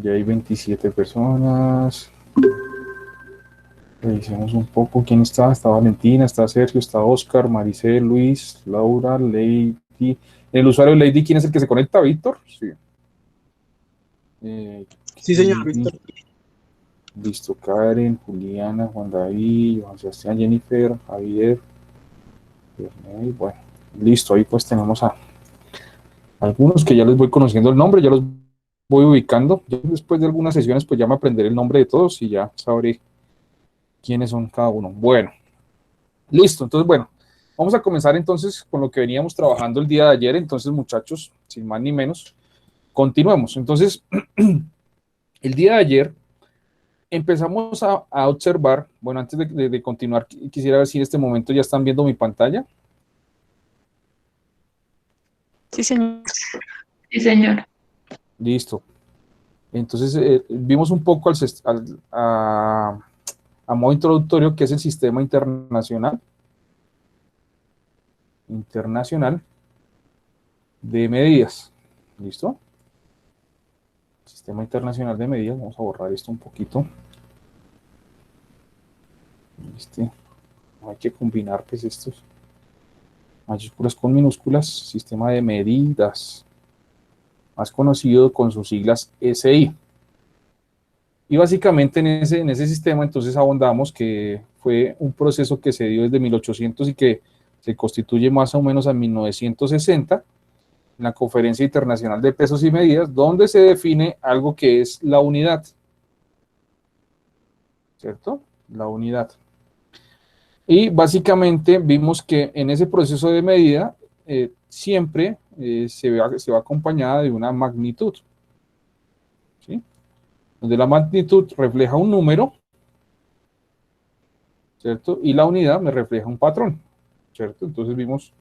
Allí hay 27 personas. Revisemos un poco quién está. Está Valentina, está Sergio, está Oscar, Maricel, Luis, Laura, Lady. El usuario Lady, ¿quién es el que se conecta? ¿Víctor? Sí. Sí, señor, Lady. Víctor. Listo, Karen, Juliana, Juan David, Juan Sebastián, Jennifer, Javier. Bueno, listo, ahí pues tenemos a algunos que ya les voy conociendo el nombre, ya los voy ubicando. Yo después de algunas sesiones pues ya me aprenderé el nombre de todos y ya sabré quiénes son cada uno. Bueno, listo, entonces bueno, vamos a comenzar entonces con lo que veníamos trabajando el día de ayer. Entonces muchachos, sin más ni menos, continuemos. Entonces, el día de ayer empezamos a observar, bueno, antes de continuar, quisiera ver si en este momento ya están viendo mi pantalla. Sí, señor. Sí, señor. Listo. Entonces, vimos un poco a modo introductorio que es el sistema internacional de medidas. ¿Listo? Sistema internacional de medidas. Vamos a borrar esto un poquito. Hay que combinar pues estos mayúsculas con minúsculas. Sistema de medidas, más conocido con sus siglas SI. Y básicamente en ese sistema entonces abondamos que fue un proceso que se dio desde 1800 y que se constituye más o menos en 1960 en la Conferencia Internacional de Pesos y Medidas, donde se define algo que es la unidad, ¿cierto? La unidad. Y básicamente vimos que en ese proceso de medida siempre se va acompañada de una magnitud, ¿sí? Donde la magnitud refleja un número, ¿cierto? Y la unidad me refleja un patrón, ¿cierto? Entonces vimos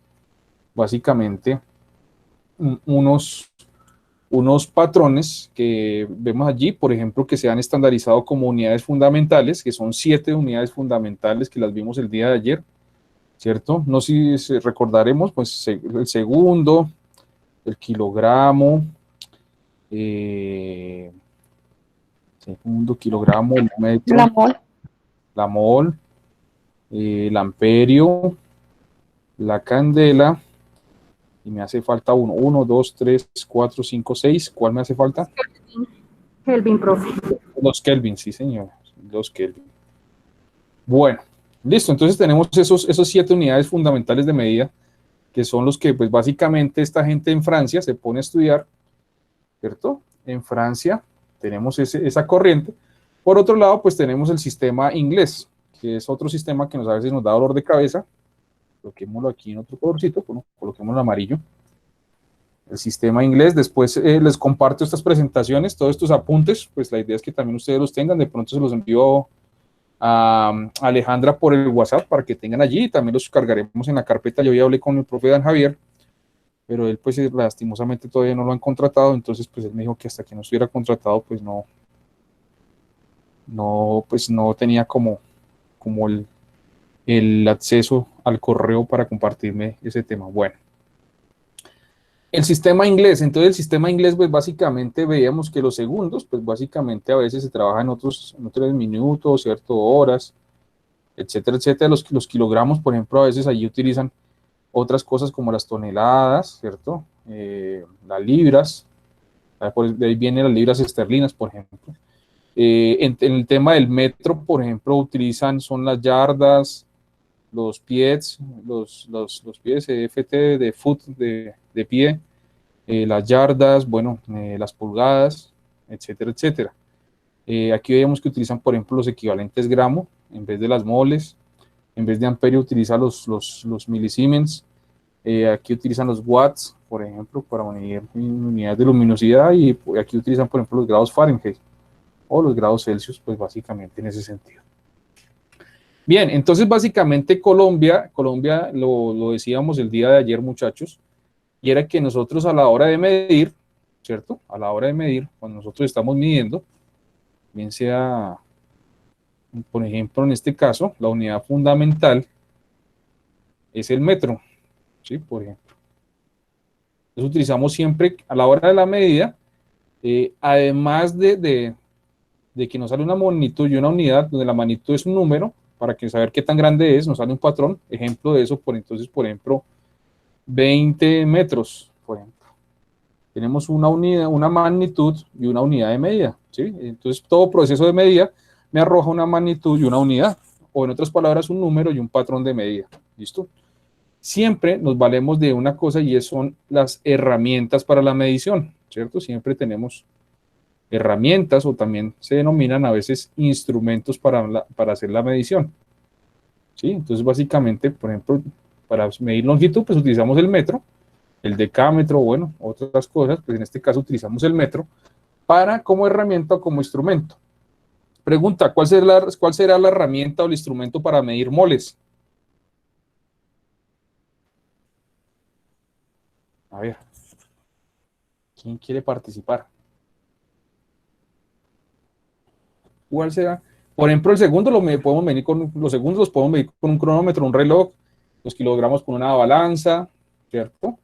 básicamente unos patrones que vemos allí, por ejemplo, que se han estandarizado como unidades fundamentales, que son 7 unidades fundamentales que las vimos el día de ayer, ¿cierto? No sé si recordaremos, pues el segundo, el kilogramo, segundo, kilogramo, el metro, la mol, el amperio, la candela, y me hace falta 1, 2, 3, 4, 5, 6. ¿Cuál me hace falta? Kelvin, profe. Los Kelvin, sí, señor. Los Kelvin. Bueno, listo. Entonces tenemos esos 7 unidades fundamentales de medida, que son los que, pues, básicamente esta gente en Francia se pone a estudiar, ¿cierto? En Francia tenemos esa corriente. Por otro lado, pues tenemos el sistema inglés, que es otro sistema que a veces nos da dolor de cabeza. Coloquémoslo aquí en otro colorcito, bueno, coloquémoslo amarillo. El sistema inglés, después les comparto estas presentaciones, todos estos apuntes, pues la idea es que también ustedes los tengan, de pronto se los envío a Alejandra por el WhatsApp para que tengan allí, también los cargaremos en la carpeta. Yo ya hablé con el profe Dan Javier, pero él pues lastimosamente todavía no lo han contratado, entonces pues él me dijo que hasta que no estuviera contratado pues no tenía como el acceso al correo para compartirme ese tema. Bueno, el sistema inglés, entonces el sistema inglés pues básicamente veíamos que los segundos pues básicamente a veces se trabaja en otros minutos, cierto, horas, etcétera, etcétera. Los kilogramos, por ejemplo, a veces allí utilizan otras cosas como las toneladas, ¿cierto? Las libras, de ahí vienen las libras esterlinas, por ejemplo. En el tema del metro, por ejemplo, son las yardas, los pies, los pies, FT de foot, de pie, las yardas, bueno, las pulgadas, etcétera, etcétera. Aquí vemos que utilizan, por ejemplo, los equivalentes gramo en vez de las moles. En vez de amperio utiliza los milisiemens. Aquí utilizan los watts, por ejemplo, para unidades de luminosidad, y aquí utilizan, por ejemplo, los grados Fahrenheit o los grados Celsius, pues básicamente en ese sentido. Bien, entonces básicamente Colombia lo decíamos el día de ayer, muchachos, y era que nosotros a la hora de medir, ¿cierto? A la hora de medir, cuando nosotros estamos midiendo, bien sea, por ejemplo, en este caso, la unidad fundamental es el metro, ¿sí? Por ejemplo. Entonces utilizamos siempre, a la hora de la medida, Además de que nos sale una magnitud y una unidad, donde la magnitud es un número, para que saber qué tan grande es, nos sale un patrón, ejemplo de eso, por ejemplo, 20 metros, por ejemplo. Tenemos una unidad, una magnitud y una unidad de medida, ¿sí? Entonces, todo proceso de medida me arroja una magnitud y una unidad, o en otras palabras, un número y un patrón de medida, ¿listo? Siempre nos valemos de una cosa y son las herramientas para la medición, ¿cierto? Siempre tenemos herramientas o también se denominan a veces instrumentos para hacer la medición, ¿sí? Entonces, básicamente, por ejemplo, para medir longitud, pues utilizamos el metro, el decámetro, bueno, otras cosas, pues en este caso utilizamos el metro para como herramienta o como instrumento. Pregunta, cuál será la herramienta o el instrumento para medir moles? A ver, ¿quién quiere participar? ¿Cuál será? Por ejemplo, el segundo podemos medir con los segundos, los podemos medir con un cronómetro, un reloj, los kilogramos con una balanza, ¿cierto?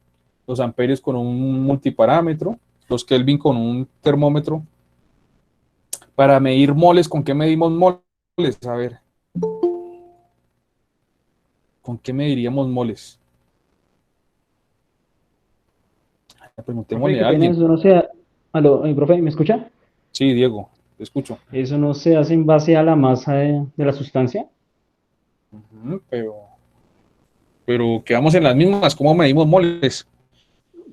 Los amperios con un multiparámetro, los Kelvin con un termómetro. Para medir moles, ¿con qué medimos moles? A ver, ¿con qué mediríamos moles? Profe, Preguntémosle qué a pena, alguien. eso no se... Aló, profe, ¿me escucha? Sí, Diego, te escucho. ¿Eso no se hace en base a la masa de la sustancia? Pero quedamos en las mismas. ¿Cómo medimos moles?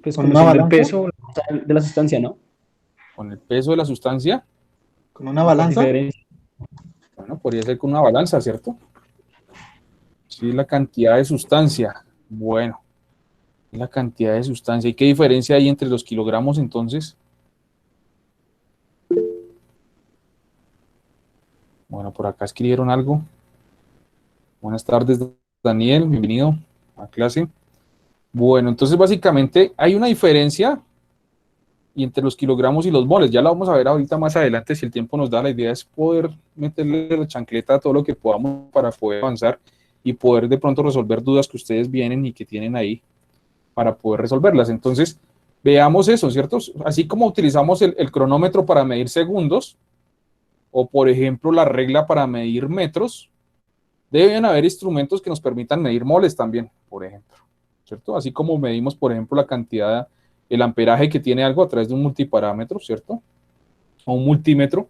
Pues Con una conociendo el balanza, peso la masa de la sustancia, ¿no? Con el peso de la sustancia. con una Las balanza, diferencias. Bueno, podría ser con una balanza, ¿cierto? Sí, la cantidad de sustancia. Bueno, la cantidad de sustancia. ¿Y qué diferencia hay entre los kilogramos entonces? Bueno, por acá escribieron algo. Buenas tardes, Daniel. Bienvenido a clase. Bueno, entonces básicamente hay una diferencia y entre los kilogramos y los moles. Ya la vamos a ver ahorita más adelante si el tiempo nos da. La idea es poder meterle la chancleta a todo lo que podamos para poder avanzar y poder de pronto resolver dudas que ustedes vienen y que tienen ahí para poder resolverlas. Entonces, veamos eso, ¿cierto? Así como utilizamos el cronómetro para medir segundos o, por ejemplo, la regla para medir metros, deben haber instrumentos que nos permitan medir moles también, por ejemplo, ¿cierto? Así como medimos, por ejemplo, la cantidad, el amperaje que tiene algo a través de un multiparámetro, ¿cierto? O un multímetro.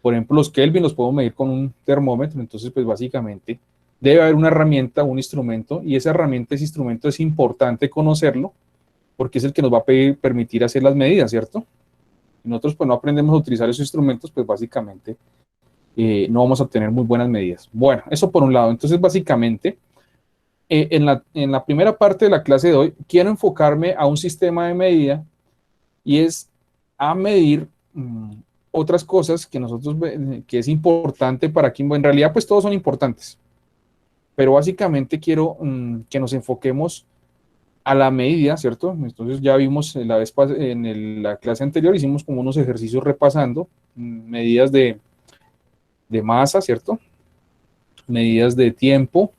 Por ejemplo, los Kelvin los podemos medir con un termómetro. Entonces, pues básicamente debe haber una herramienta, un instrumento, y esa herramienta, ese instrumento es importante conocerlo porque es el que nos va a permitir hacer las medidas, ¿cierto? Si nosotros pues no aprendemos a utilizar esos instrumentos, pues básicamente no vamos a obtener muy buenas medidas. Bueno, eso por un lado. Entonces, básicamente, en la primera parte de la clase de hoy, quiero enfocarme a un sistema de medida y es a medir otras cosas que nosotros, que es importante para aquí. En realidad, pues todos son importantes, pero básicamente quiero que nos enfoquemos a la medida, ¿cierto? Entonces ya vimos la clase anterior, hicimos como unos ejercicios repasando medidas de masa, ¿cierto? Medidas de tiempo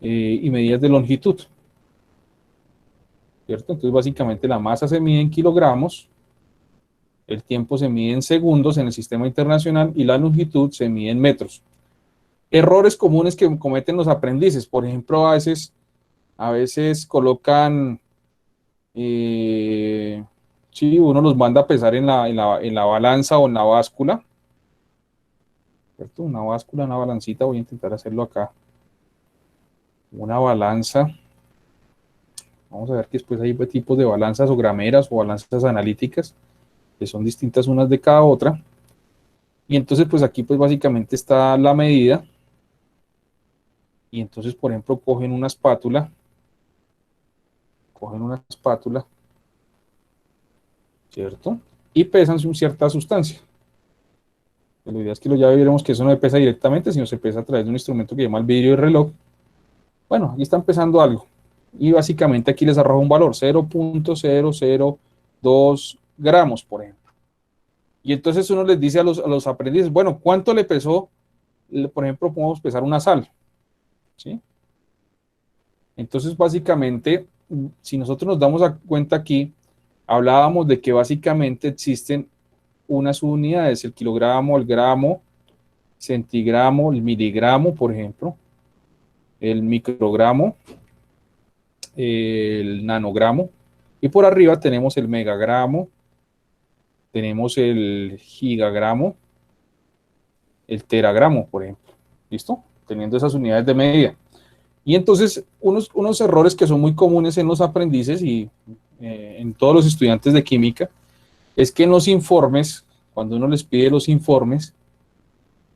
y medidas de longitud, ¿cierto? Entonces básicamente la masa se mide en kilogramos, el tiempo se mide en segundos en el sistema internacional y la longitud se mide en metros. Errores comunes que cometen los aprendices, por ejemplo, a veces colocan, sí, uno los manda a pesar en la balanza o en la báscula, ¿cierto? Una báscula, una balancita, voy a intentar hacerlo acá. Una balanza. Vamos a ver que después hay tipos de balanzas o grameras o balanzas analíticas, que son distintas unas de cada otra. Y entonces, pues aquí pues básicamente está la medida. Y entonces, por ejemplo, cogen una espátula, ¿cierto? Y pesan cierta sustancia. Pues la idea es que ya veremos que eso no se pesa directamente, sino se pesa a través de un instrumento que se llama el vidrio de reloj. Bueno, aquí está empezando algo. Y básicamente aquí les arroja un valor, 0.002 gramos, por ejemplo. Y entonces uno les dice a los aprendices, bueno, ¿cuánto le pesó? Por ejemplo, podemos pesar una sal, ¿sí? Entonces, básicamente, si nosotros nos damos cuenta aquí, hablábamos de que básicamente existen unas unidades, el kilogramo, el gramo, centigramo, el miligramo, por ejemplo, el microgramo, el nanogramo, y por arriba tenemos el megagramo, tenemos el gigagramo, el teragramo, por ejemplo. ¿Listo? Teniendo esas unidades de medida. Y entonces, unos errores que son muy comunes en los aprendices y en todos los estudiantes de química, es que en los informes, cuando uno les pide los informes,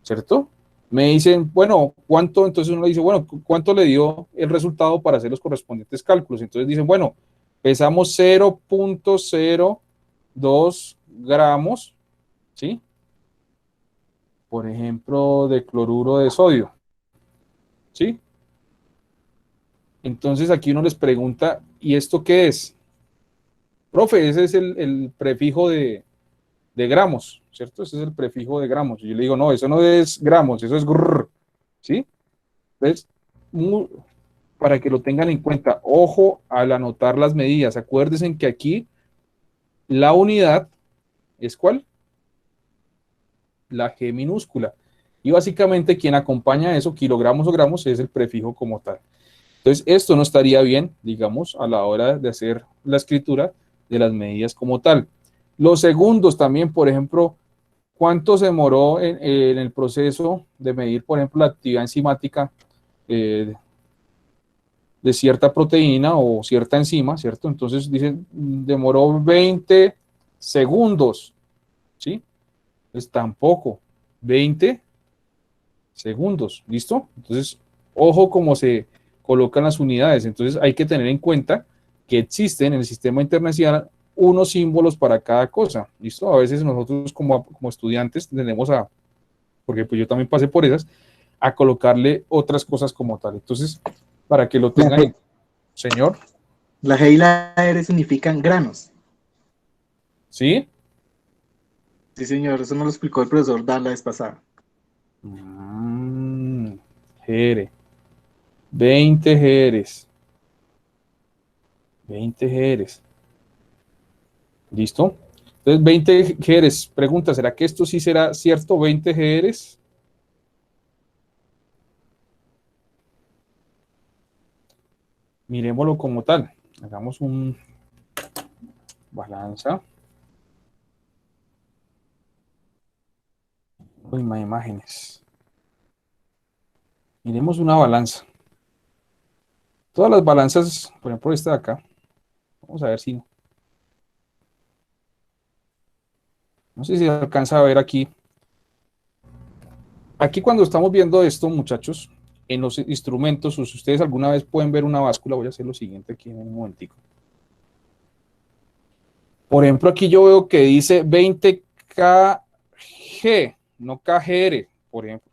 ¿cierto? Me dicen, bueno, ¿cuánto? Entonces uno le dice, bueno, ¿cuánto le dio el resultado para hacer los correspondientes cálculos? Entonces dicen, bueno, pesamos 0.02 gramos, ¿sí? Por ejemplo, de cloruro de sodio, ¿sí? Entonces aquí uno les pregunta, ¿y esto qué es? Profe, ese es el prefijo de gramos, ¿cierto? Ese es el prefijo de gramos. Y yo le digo, no, eso no es gramos, eso es grrr, ¿sí? Entonces, para que lo tengan en cuenta, ojo al anotar las medidas. Acuérdense que aquí la unidad es ¿cuál? La G minúscula. Y básicamente quien acompaña eso, kilogramos o gramos, es el prefijo como tal. Entonces, esto no estaría bien, digamos, a la hora de hacer la escritura de las medidas como tal. Los segundos también, por ejemplo, ¿cuánto se demoró en el proceso de medir, por ejemplo, la actividad enzimática de cierta proteína o cierta enzima, ¿cierto? Entonces dicen, demoró 20 segundos, ¿sí? Pues tampoco, 20 segundos, ¿listo? Entonces, ojo cómo se colocan las unidades. Entonces, hay que tener en cuenta que existen en el sistema internacional unos símbolos para cada cosa, ¿listo? A veces nosotros como estudiantes tendemos a, porque pues yo también pasé por esas, a colocarle otras cosas como tal. Entonces, para que lo tengan, señor. La G y la R significan granos. ¿Sí? Sí, señor, eso nos lo explicó el profesor Dan la vez pasada. GR. 20 GRs. 20 GRs. ¿Listo? Entonces, 20 GRs. Pregunta, ¿será que esto sí será cierto? 20 GRs. Miremoslo como tal. Hagamos un balanza. Uy, más imágenes. Miremos una balanza. Todas las balanzas, por ejemplo, esta de acá. Vamos a ver si. No sé si se alcanza a ver aquí. Aquí cuando estamos viendo esto, muchachos, en los instrumentos, si ustedes alguna vez pueden ver una báscula, voy a hacer lo siguiente aquí en un momentico. Por ejemplo, aquí yo veo que dice 20 kg, no kgr, por ejemplo.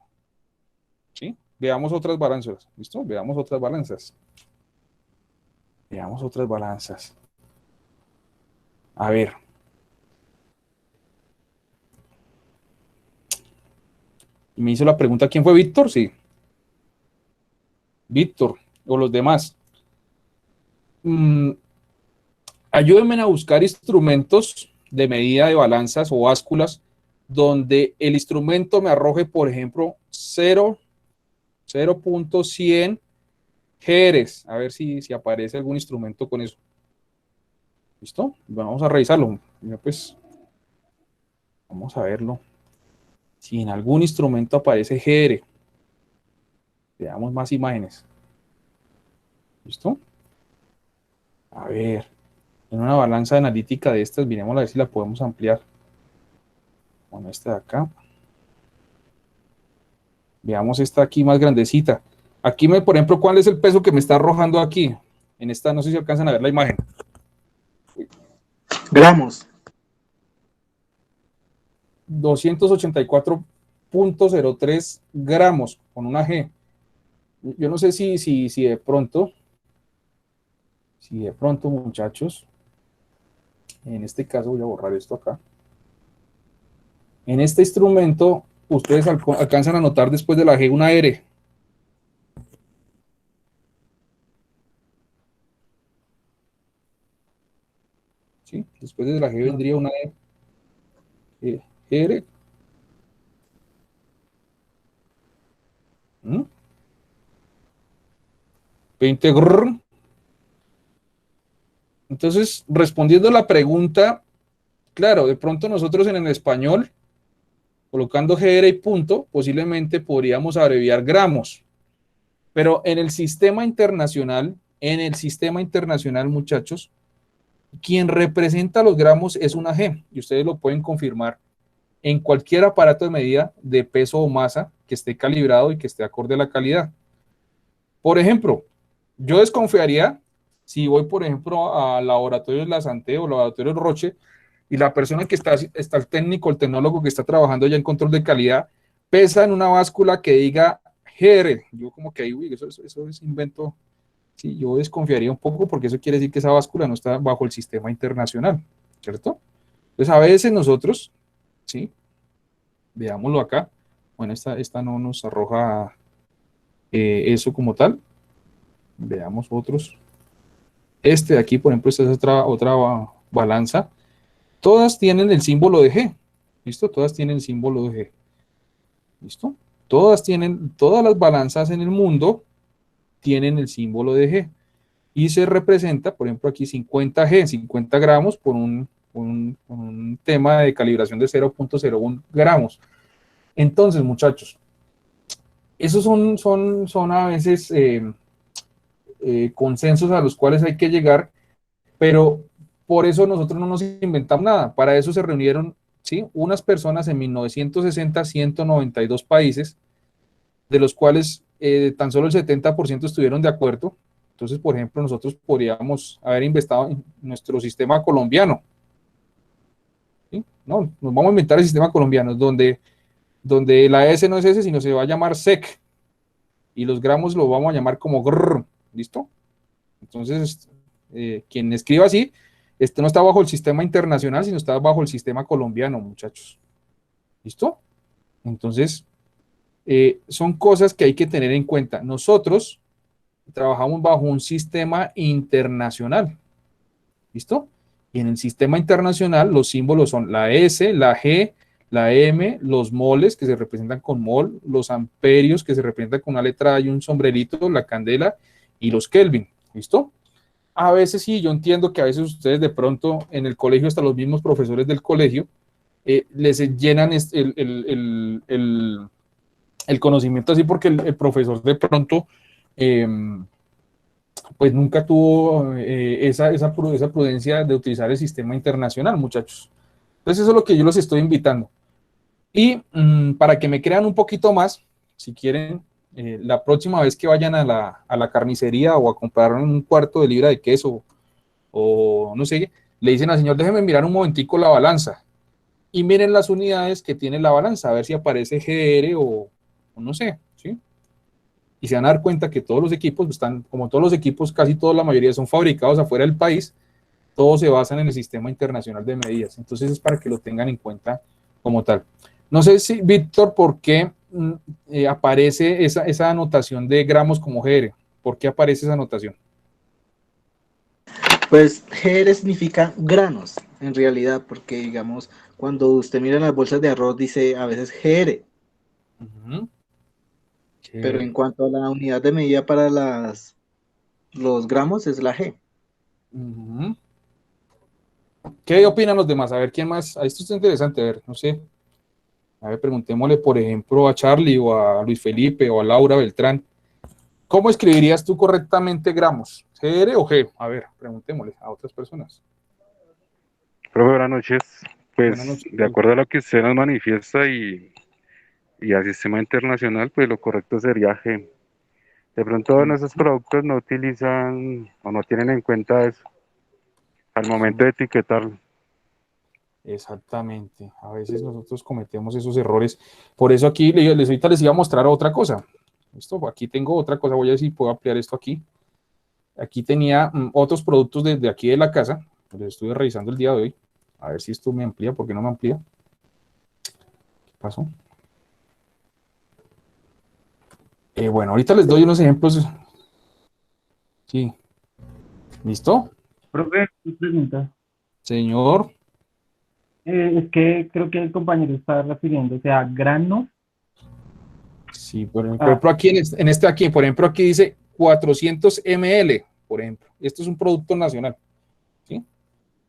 ¿Sí? Veamos otras balanzas. ¿Listo? Veamos otras balanzas. Veamos otras balanzas. A ver. Me hizo la pregunta, ¿quién fue Víctor? Sí. Víctor o los demás. Ayúdenme a buscar instrumentos de medida de balanzas o básculas donde el instrumento me arroje, por ejemplo, 0.100 Gers. A ver si aparece algún instrumento con eso. ¿Listo? Vamos a revisarlo. Pues vamos a verlo. Si en algún instrumento aparece GR. Veamos más imágenes. ¿Listo? A ver. En una balanza analítica de estas, miremos a ver si la podemos ampliar. Con esta de acá. Veamos esta aquí más grandecita. Aquí, por ejemplo, ¿cuál es el peso que me está arrojando aquí? En esta, no sé si alcanzan a ver la imagen. Gramos. 284.03 gramos con una G. Yo no sé si de pronto, muchachos, en este caso voy a borrar esto acá. En este instrumento, ustedes alcanzan a notar después de la G una R. ¿Sí? después de la G vendría una E, GR. ¿Mm? 20 grrr. Entonces, respondiendo a la pregunta, claro, de pronto nosotros en el español, colocando GR y punto, posiblemente podríamos abreviar gramos, pero en el sistema internacional, muchachos, quien representa los gramos es una G, y ustedes lo pueden confirmar en cualquier aparato de medida de peso o masa que esté calibrado y que esté acorde a la calidad. Por ejemplo, yo desconfiaría si voy, por ejemplo, a laboratorios La Santé o laboratorios Roche y la persona que está el técnico, el tecnólogo que está trabajando ya en control de calidad, pesa en una báscula que diga GR. Yo como que, uy, eso es invento. Sí, yo desconfiaría un poco porque eso quiere decir que esa báscula no está bajo el sistema internacional, ¿cierto? Entonces, a veces nosotros, ¿sí? Veámoslo acá. Bueno, esta no nos arroja eso como tal. Veamos otros. Este de aquí, por ejemplo, esta es otra balanza. Todas tienen el símbolo de G. ¿Listo? Todas tienen el símbolo de G. ¿Listo? Todas las balanzas en el mundo tienen el símbolo de G. Y se representa, por ejemplo, aquí 50 G, 50 gramos por un tema de calibración de 0.01 gramos. Entonces, muchachos, esos son a veces consensos a los cuales hay que llegar, pero por eso nosotros no nos inventamos nada. Para eso se reunieron, ¿sí?, unas personas en 1960, 192 países, de los cuales tan solo el 70% estuvieron de acuerdo. Entonces, por ejemplo, nosotros podríamos haber inventado en nuestro sistema colombiano. ¿Sí? No, nos vamos a inventar el sistema colombiano, donde la S no es S, sino se va a llamar SEC, y los gramos lo vamos a llamar como GRR. ¿Listo? Entonces, quien escriba así, no está bajo el sistema internacional, sino está bajo el sistema colombiano, muchachos. ¿Listo? Entonces, son cosas que hay que tener en cuenta. Nosotros trabajamos bajo un sistema internacional. ¿Listo? Y en el sistema internacional los símbolos son la S, la G, la M, los moles que se representan con mol, los amperios que se representan con una letra y un sombrerito, la candela, y los Kelvin. ¿Listo? A veces sí, yo entiendo que a veces ustedes de pronto en el colegio, hasta los mismos profesores del colegio, les llenan el conocimiento así porque el profesor de pronto pues nunca tuvo esa prudencia de utilizar el sistema internacional, muchachos. Entonces eso es lo que yo los estoy invitando. Y para que me crean un poquito más, si quieren, la próxima vez que vayan a la carnicería o a comprar un cuarto de libra de queso o no sé, le dicen al señor, déjeme mirar un momentico la balanza y miren las unidades que tiene la balanza, a ver si aparece GR o no sé, ¿sí? Y se van a dar cuenta que todos los equipos están, como todos los equipos, casi toda la mayoría son fabricados afuera del país, todos se basan en el sistema internacional de medidas. Entonces es para que lo tengan en cuenta como tal. No sé si, Víctor, ¿por qué aparece esa anotación de gramos como GR? ¿Por qué aparece esa anotación? Pues GR significa granos, en realidad, porque digamos, cuando usted mira las bolsas de arroz dice a veces GR, pero en cuanto a la unidad de medida para los gramos es la G. ¿Qué opinan los demás? A ver, ¿quién más? Esto está interesante, a ver, no sé. A ver, preguntémosle, por ejemplo, a Charlie o a Luis Felipe o a Laura Beltrán. ¿Cómo escribirías tú correctamente gramos? ¿GR o G? A ver, preguntémosle a otras personas. Profe, buenas noches. Buenas Pues noches. de acuerdo a lo que usted nos manifiesta y al sistema internacional, pues lo correcto sería G. De pronto en esos productos no utilizan o no tienen en cuenta eso al momento de etiquetarlo. Exactamente. A veces nosotros cometemos esos errores. Por eso aquí ahorita les iba a mostrar otra cosa. Esto, aquí tengo otra cosa. Voy a ver si puedo ampliar esto aquí. Aquí tenía otros productos desde aquí de la casa. Los estuve revisando el día de hoy. A ver si esto me amplía. ¿Por qué no me amplía? ¿Qué pasó? Bueno, ahorita les doy unos ejemplos. Sí. ¿Listo? Profe, una pregunta. Señor, Es que creo que el compañero está refiriéndose a granos. sí, por Ah, ejemplo, aquí en este aquí, por ejemplo, aquí dice 400 ml, por ejemplo. Esto es un producto nacional, ¿sí?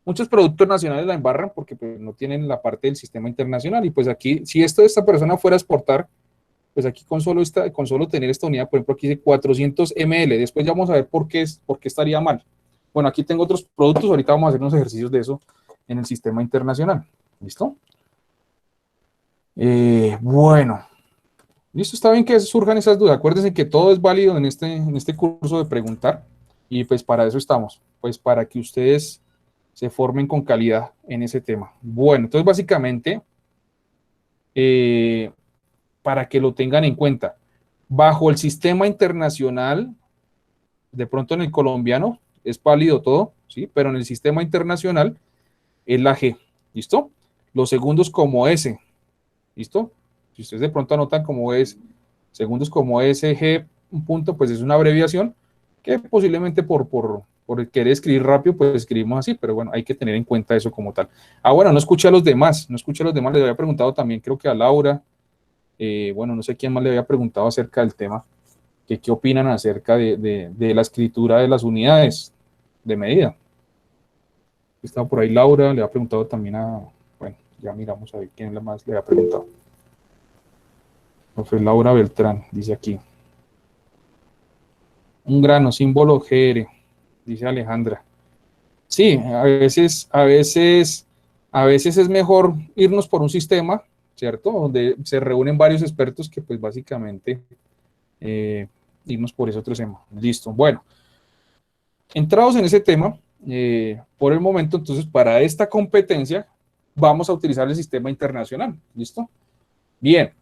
Muchos productos nacionales la embarran porque pues, no tienen la parte del sistema internacional. Y pues aquí, si esta persona fuera a exportar, pues aquí con solo tener esta unidad, por ejemplo, aquí dice 400 ml. Después ya vamos a ver por qué estaría mal. Bueno, aquí tengo otros productos. Ahorita vamos a hacer unos ejercicios de eso en el sistema internacional. ¿Listo? Bueno, listo, está bien que surjan esas dudas. Acuérdense que todo es válido en este curso de preguntar. Y pues para eso estamos. Pues para que ustedes se formen con calidad en ese tema. Bueno, entonces básicamente, eh, para que lo tengan en cuenta, bajo el sistema internacional, de pronto en el colombiano es válido todo, ¿sí? Pero en el sistema internacional es la G, ¿listo? Los segundos como S, ¿listo? Si ustedes de pronto anotan como es, segundos como S, G, un punto, pues es una abreviación que posiblemente por querer escribir rápido, pues escribimos así, pero bueno, hay que tener en cuenta eso como tal. Ah, bueno, no escuché a los demás, les había preguntado también, creo que a Laura, bueno, no sé quién más le había preguntado acerca del tema, que qué opinan acerca de la escritura de las unidades de medida. Estaba por ahí Laura, le había preguntado también bueno, ya miramos a ver quién más le había preguntado. No fue Laura Beltrán, dice aquí. Un grano, símbolo GR, dice Alejandra. Sí, a veces es mejor irnos por un sistema, ¿cierto? Donde se reúnen varios expertos que pues básicamente irnos por ese otro tema. Listo. Bueno, entrados en ese tema, por el momento, entonces, para esta competencia, vamos a utilizar el sistema internacional. ¿Listo? Bien,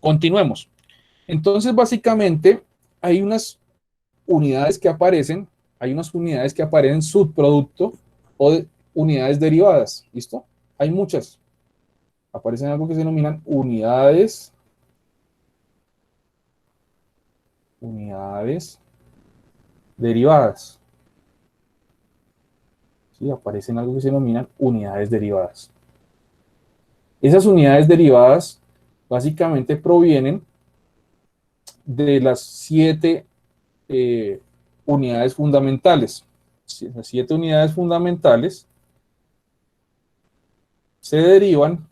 continuemos. Entonces, básicamente, hay unas unidades que aparecen, hay unas unidades que aparecen subproducto o unidades derivadas. ¿Listo? Hay muchas. Aparecen algo que se denominan unidades derivadas. ¿Sí? Aparecen algo que se denominan unidades derivadas. Esas unidades derivadas básicamente provienen de las 7 unidades fundamentales. Las 7 unidades fundamentales se derivan,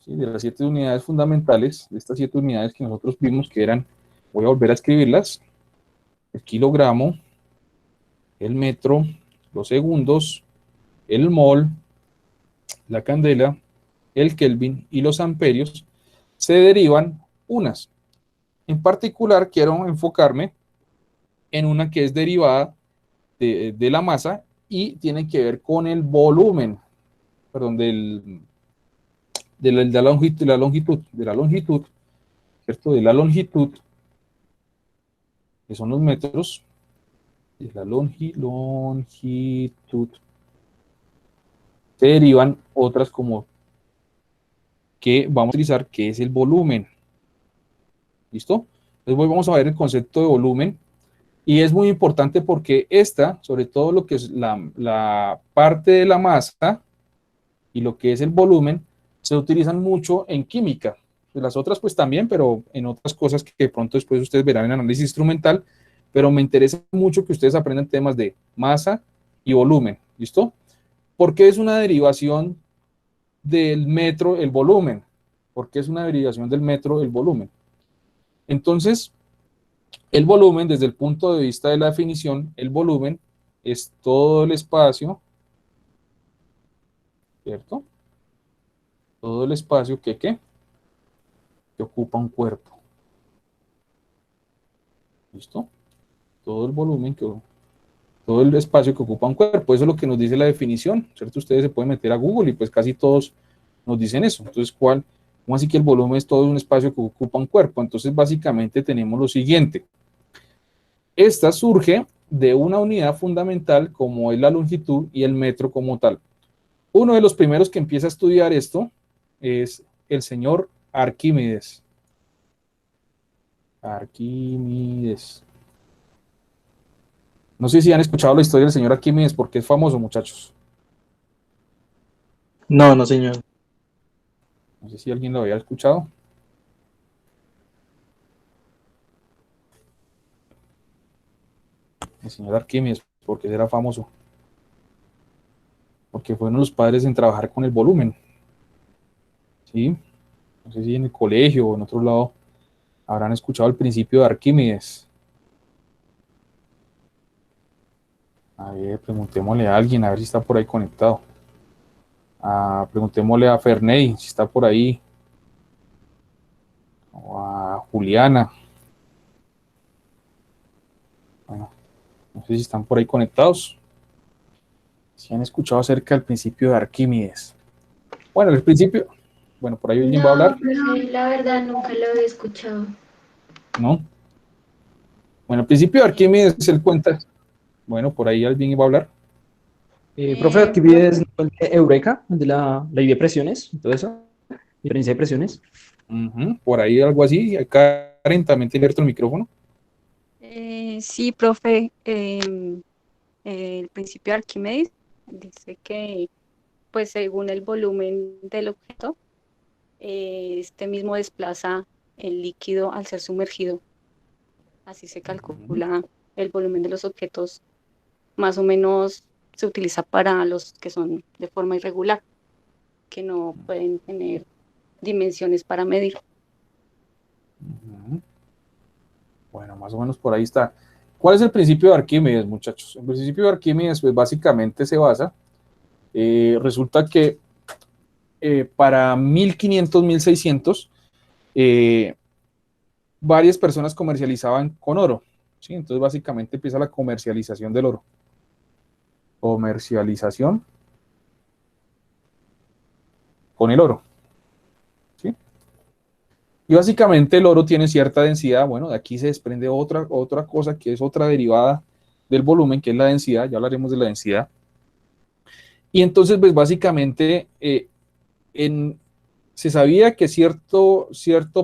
¿sí? De las 7 unidades fundamentales, de estas 7 unidades que nosotros vimos que eran, voy a volver a escribirlas, el kilogramo, el metro, los segundos, el mol, la candela, el kelvin y los amperios, se derivan unas. En particular, quiero enfocarme en una que es derivada de la masa y tiene que ver con el volumen, perdón, de la longitud, ¿cierto? De la longitud, que son los metros, de la longitud, se derivan otras como que vamos a utilizar, que es el volumen. ¿Listo? Entonces vamos a ver el concepto de volumen. Y es muy importante porque sobre todo lo que es la parte de la masa y lo que es el volumen, se utilizan mucho en química. Las otras pues también, pero en otras cosas que de pronto después ustedes verán en análisis instrumental, pero me interesa mucho que ustedes aprendan temas de masa y volumen. ¿Listo? Porque es una derivación del metro el volumen. Porque es una derivación del metro el volumen. Entonces, el volumen, desde el punto de vista de la definición, el volumen es todo el espacio, ¿cierto? Todo el espacio que ocupa un cuerpo. ¿Listo? Todo el volumen, todo el espacio que ocupa un cuerpo. Eso es lo que nos dice la definición, ¿cierto? Ustedes se pueden meter a Google y pues casi todos nos dicen eso. Entonces, ¿cómo así que el volumen es todo un espacio que ocupa un cuerpo? Entonces, básicamente tenemos lo siguiente. Esta surge de una unidad fundamental como es la longitud y el metro como tal. Uno de los primeros que empieza a estudiar esto es el señor Arquímedes. Arquímedes. No sé si han escuchado la historia del señor Arquímedes, porque es famoso, muchachos. No, no, señor. No sé si alguien lo había escuchado. El señor Arquímedes, porque era famoso. Porque fue uno de los padres en trabajar con el volumen. ¿Sí? No sé si en el colegio o en otro lado habrán escuchado el principio de Arquímedes. A ver, preguntémosle a alguien, a ver si está por ahí conectado. Preguntémosle a Ferney, si está por ahí. O a Juliana. Bueno, no sé si están por ahí conectados. Si han escuchado acerca del principio de Arquímedes. Bueno, el principio, bueno, por ahí alguien va a hablar, Profe, la verdad nunca lo había escuchado. ¿no? Bueno, el principio de Arquímedes, él cuenta, bueno, por ahí alguien va a hablar. Profe, Arquímedes, ¿no fue el de Eureka, el de la ley de presiones, todo eso, diferencia de presiones? Por ahí algo así. Karen también tiene abierto el micrófono. Sí, profe, el principio de Arquímedes dice que, pues según el volumen del objeto, este mismo desplaza el líquido al ser sumergido. Así se calcula el volumen de los objetos. Más o menos se utiliza para los que son de forma irregular, que no pueden tener dimensiones para medir. Bueno, más o menos por ahí está. ¿Cuál es el principio de Arquímedes, muchachos? El principio de Arquímedes, pues básicamente se basa, resulta que para 1500, 1600, varias personas comercializaban con oro, ¿sí? Entonces básicamente empieza la comercialización del oro. Comercialización con el oro, ¿sí? Y básicamente el oro tiene cierta densidad. Bueno, de aquí se desprende otra cosa que es otra derivada del volumen, que es la densidad. Ya hablaremos de la densidad. Y entonces, pues básicamente se sabía que cierto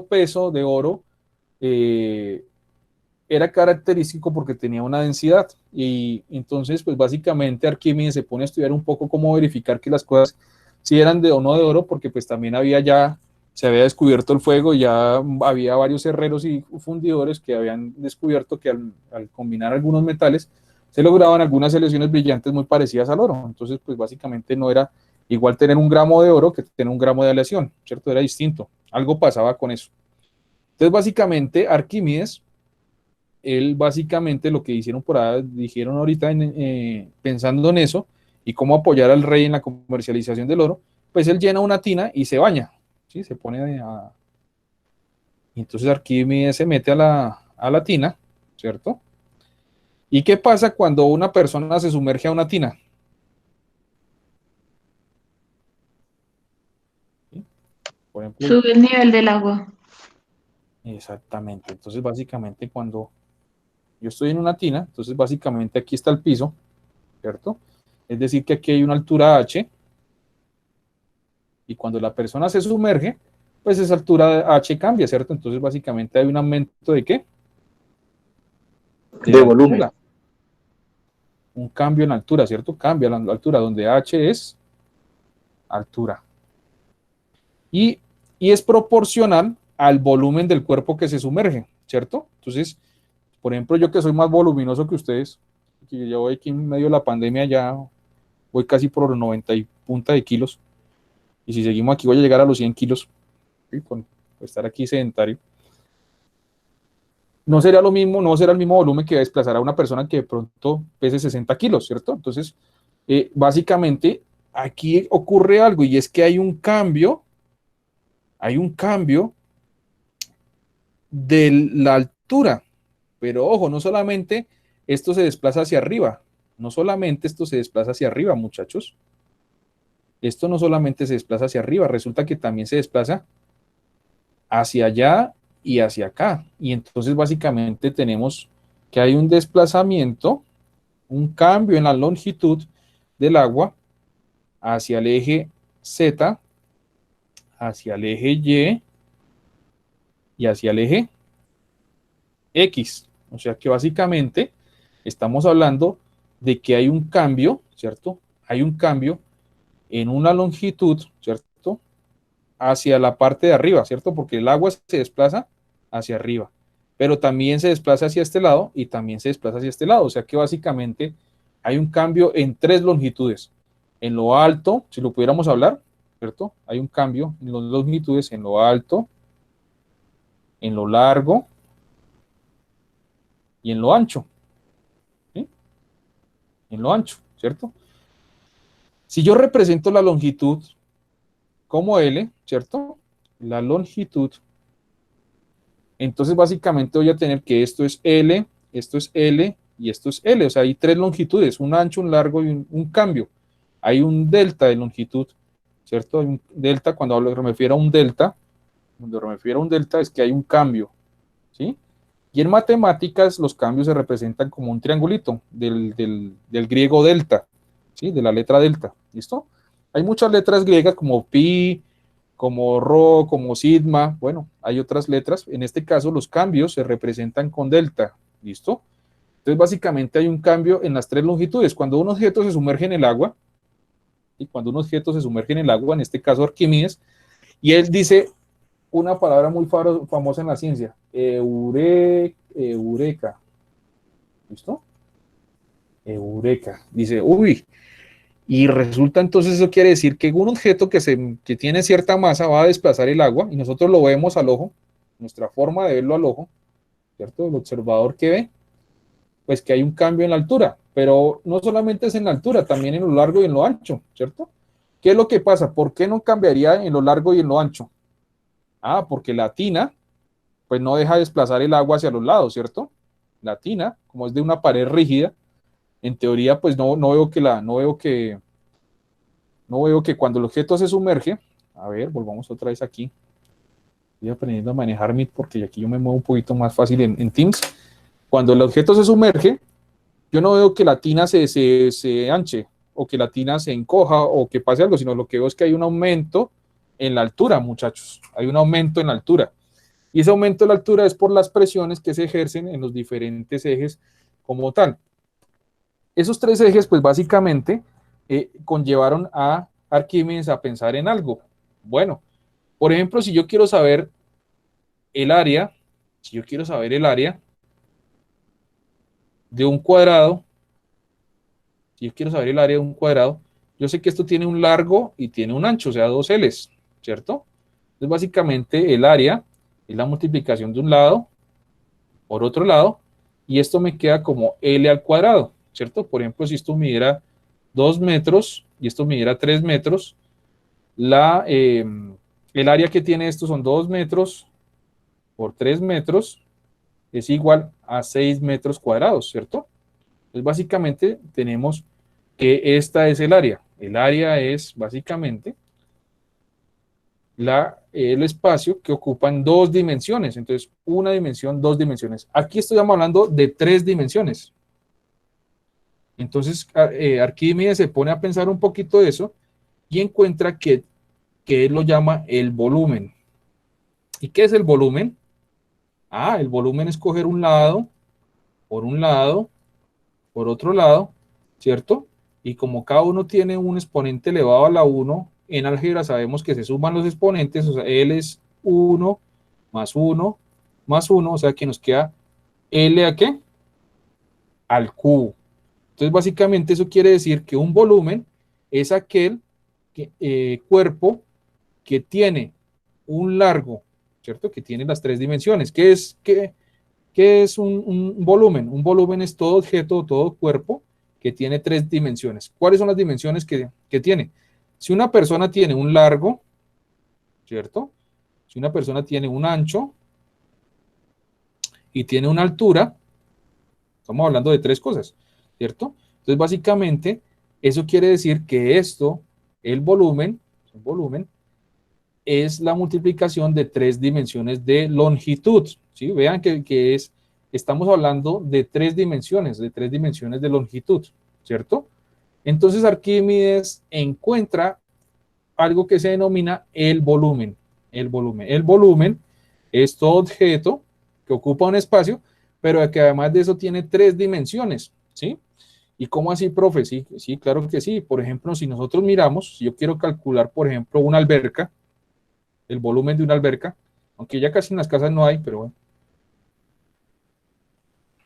peso de oro era característico porque tenía una densidad. Y entonces, pues básicamente Arquímedes se pone a estudiar un poco cómo verificar que las cosas si eran de o no de oro, porque pues también se había descubierto el fuego, ya había varios herreros y fundidores que habían descubierto que al combinar algunos metales se lograban algunas aleaciones brillantes muy parecidas al oro. Entonces, pues básicamente no era igual tener un gramo de oro que tener un gramo de aleación, ¿cierto? Era distinto. Algo pasaba con eso. Entonces, básicamente, Arquímedes, él básicamente lo que hicieron por ahí, dijeron ahorita pensando en eso y cómo apoyar al rey en la comercialización del oro, pues él llena una tina y se baña, ¿sí? Se pone a... Y entonces Arquímedes se mete a la tina, ¿cierto? ¿Y qué pasa cuando una persona se sumerge a una tina? ¿Sí? Por ejemplo, Sube el nivel del agua. exactamente. Entonces, básicamente, cuando yo estoy en una tina, entonces básicamente aquí está el piso, ¿cierto? Es decir, que aquí hay una altura H, y cuando la persona se sumerge, pues esa altura H cambia, ¿cierto? Entonces, básicamente hay un aumento de ¿qué? De la volumen. altura. Un cambio en altura, ¿cierto? Cambia la altura, donde H es altura. Y es proporcional al volumen del cuerpo que se sumerge, ¿cierto? Entonces, por ejemplo, yo que soy más voluminoso que ustedes, que yo voy aquí en medio de la pandemia, ya voy casi por los 90 y punta de kilos, y si seguimos aquí voy a llegar a los 100 kilos, ¿sí? Con estar aquí sedentario. No sería lo mismo, no será el mismo volumen que desplazar a una persona que de pronto pese 60 kilos, ¿cierto? Entonces, básicamente, aquí ocurre algo, y es que hay un cambio de la altura. Pero ojo, no solamente esto se desplaza hacia arriba, no solamente esto se desplaza hacia arriba, muchachos. Esto no solamente se desplaza hacia arriba, resulta que también se desplaza hacia allá y hacia acá. Y entonces básicamente tenemos que hay un desplazamiento, un cambio en la longitud del agua hacia el eje Z, hacia el eje y hacia el eje X. O sea que básicamente Estamos hablando de que hay un cambio, ¿cierto? Hay un cambio en una longitud, ¿cierto? Hacia la parte de arriba, ¿cierto? Porque el agua se desplaza hacia arriba, pero también se desplaza hacia este lado y también se desplaza hacia este lado. O sea que básicamente hay un cambio en tres longitudes. En lo alto, si lo pudiéramos hablar, ¿cierto? Hay un cambio en las longitudes en lo alto, en lo largo y en lo ancho. ¿Sí? En lo ancho, ¿cierto? Si yo represento la longitud como L, ¿cierto? La longitud. Entonces, básicamente voy a tener que esto es L y esto es L. O sea, hay tres longitudes, un ancho, un largo y un cambio. Hay un delta de longitud, ¿cierto? Hay un delta, cuando me refiero a un delta, es que hay un cambio, ¿sí? Y en matemáticas los cambios se representan como un triangulito del griego delta, ¿sí? De la letra delta, ¿listo? Hay muchas letras griegas como pi, como rho, como sigma, bueno, hay otras letras. En este caso los cambios se representan con delta, ¿listo? Entonces básicamente hay un cambio en las tres longitudes. Cuando un objeto se sumerge en el agua, y cuando un objeto se sumerge en el agua, en este caso Arquímedes, y él dice una palabra muy famosa en la ciencia, eureka, ¿listo? Eureka, dice, uy, y resulta entonces eso quiere decir que un objeto que tiene cierta masa va a desplazar el agua, y nosotros lo vemos al ojo, nuestra forma de verlo al ojo, ¿cierto? El observador que ve, pues que hay un cambio en la altura, pero no solamente es en la altura, también en lo largo y en lo ancho, ¿cierto? ¿Qué es lo que pasa? ¿Por qué no cambiaría en lo largo y en lo ancho? Ah, porque la tina, pues no deja desplazar el agua hacia los lados, ¿cierto? La tina, como es de una pared rígida, en teoría, pues no veo que cuando el objeto se sumerge, a ver, volvamos otra vez aquí, estoy aprendiendo a manejar Meet porque aquí yo me muevo un poquito más fácil en Teams. Cuando el objeto se sumerge, yo no veo que la tina se anche o que la tina se encoja o que pase algo, sino lo que veo es que hay un aumento en la altura, muchachos. Hay un aumento en la altura. Y ese aumento de la altura es por las presiones que se ejercen en los diferentes ejes como tal. Esos tres ejes, pues básicamente, conllevaron a Arquímedes a pensar en algo. Bueno, por ejemplo, si yo quiero saber el área, de un cuadrado, yo sé que esto tiene un largo y tiene un ancho, o sea, dos L's, ¿cierto? Entonces, básicamente, el área es la multiplicación de un lado por otro lado, y esto me queda como L al cuadrado, ¿cierto? Por ejemplo, si esto midiera 2 metros y esto midiera 3 metros, el área que tiene esto son 2 metros por 3 metros, es igual a 6 metros cuadrados, ¿cierto? Entonces, básicamente, tenemos que esta es el área. El área es, básicamente, el espacio que ocupa en dos dimensiones. Entonces, una dimensión, dos dimensiones. Aquí estamos hablando de tres dimensiones. Entonces, Arquímedes se pone a pensar un poquito de eso y encuentra que él lo llama el volumen. ¿Y qué es el volumen? Ah, el volumen es coger un lado, por otro lado, ¿cierto? Y como cada uno tiene un exponente elevado a la 1, en álgebra sabemos que se suman los exponentes, o sea, L es 1 más 1 más 1, o sea que nos queda L ¿a qué? Al cubo. Entonces, básicamente eso quiere decir que un volumen es aquel cuerpo que tiene un largo, ¿cierto? Que tiene las tres dimensiones. ¿Qué es un volumen? Un volumen es todo objeto, todo cuerpo que tiene tres dimensiones. ¿Cuáles son las dimensiones que tiene? Si una persona tiene un largo, ¿cierto? Si una persona tiene un ancho y tiene una altura, estamos hablando de tres cosas, ¿cierto? Entonces, básicamente, eso quiere decir que el volumen, es la multiplicación de tres dimensiones de longitud, ¿sí? Vean que estamos hablando de tres dimensiones de longitud, ¿cierto? Entonces Arquímedes encuentra algo que se denomina el volumen. El volumen es todo objeto que ocupa un espacio, pero que además de eso tiene tres dimensiones. ¿sí? ¿Y cómo así, profe? Sí, sí, claro que sí. Por ejemplo, si nosotros miramos, si yo quiero calcular, por ejemplo, una alberca, el volumen de una alberca, aunque ya casi en las casas no hay, pero bueno,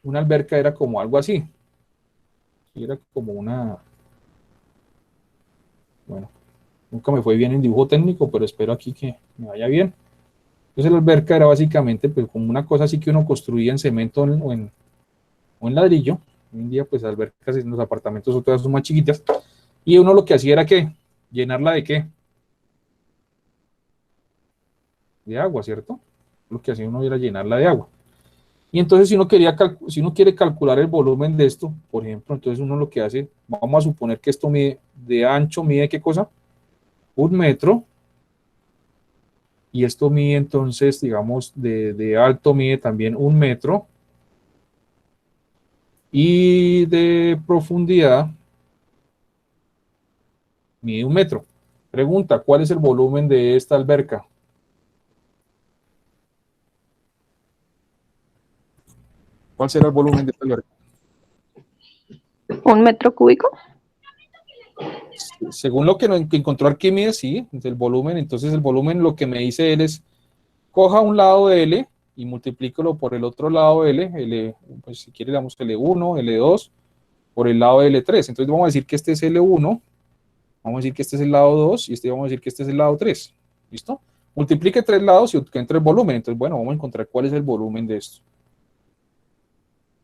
una alberca era como algo así. Era como una, bueno, nunca me fue bien en dibujo técnico, pero espero aquí que me vaya bien. Entonces la alberca era básicamente pues como una cosa así que uno construía en cemento o en ladrillo. Hoy en día pues albercas en los apartamentos son todas son más chiquitas. Y uno lo que hacía era que llenarla de qué? De agua, ¿cierto? Lo que hacía uno era llenarla de agua. Y entonces si uno quiere calcular el volumen de esto, por ejemplo, entonces uno lo que hace, vamos a suponer que esto mide, de ancho mide ¿qué cosa? 1 metro, y esto mide entonces, digamos, de alto mide también 1 metro, y de profundidad mide 1 metro. Pregunta, ¿cuál es el volumen de esta alberca? ¿Cuál será el volumen de esta alberca? ¿Un metro cúbico? Según lo que encontró Arquímedes, sí, el volumen. Entonces el volumen lo que me dice él es, coja un lado de L y multiplícalo por el otro lado de L, pues si quiere le damos L1, L2, por el lado de L3. Entonces vamos a decir que este es L1, vamos a decir que este es el lado 2 y vamos a decir que este es el lado 3. ¿Listo? Multiplique 3 lados y encuentre el volumen. Entonces, bueno, vamos a encontrar cuál es el volumen de esto.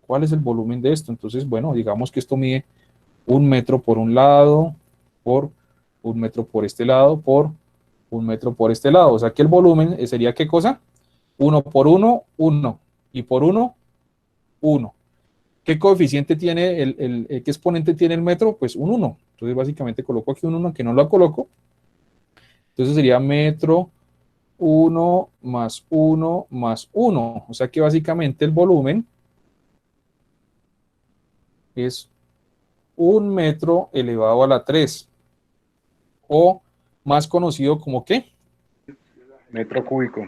¿Cuál es el volumen de esto? Entonces, bueno, digamos que esto mide 1 metro por un lado, por 1 metro por este lado, por 1 metro por este lado. O sea que el volumen sería ¿qué cosa? 1 por 1, 1. Y por 1, 1. ¿Qué coeficiente tiene qué exponente tiene el metro? Pues un 1. Entonces básicamente coloco aquí un 1, que no lo coloco. Entonces sería metro 1 más 1 más 1. O sea que básicamente el volumen es 1 metro elevado a la 3. O más conocido como ¿qué? Metro cúbico.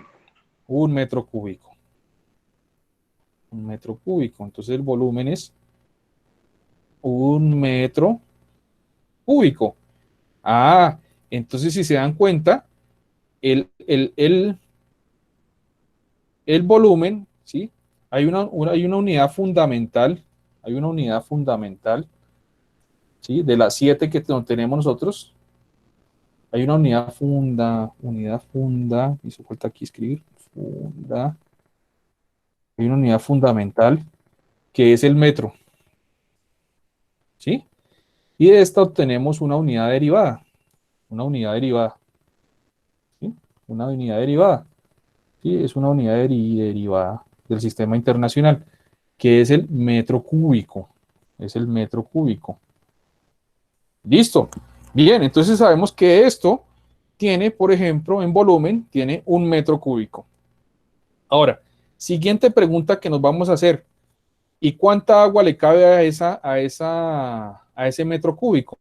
1 metro cúbico. 1 metro cúbico. Entonces el volumen es 1 metro cúbico. Ah, entonces si se dan cuenta, el volumen, ¿sí? Hay una unidad fundamental, ¿sí? De las 7 que tenemos nosotros, hay una unidad funda, hizo falta aquí escribir, hay una unidad fundamental que es el metro, ¿sí? Y de esta obtenemos una unidad derivada, ¿sí? Una unidad derivada, ¿sí? Es una unidad derivada del sistema internacional, que es el metro cúbico, Listo. Bien, entonces sabemos que esto tiene, por ejemplo, en volumen, tiene 1 metro cúbico. Ahora, siguiente pregunta que nos vamos a hacer. ¿Y cuánta agua le cabe a ese metro cúbico?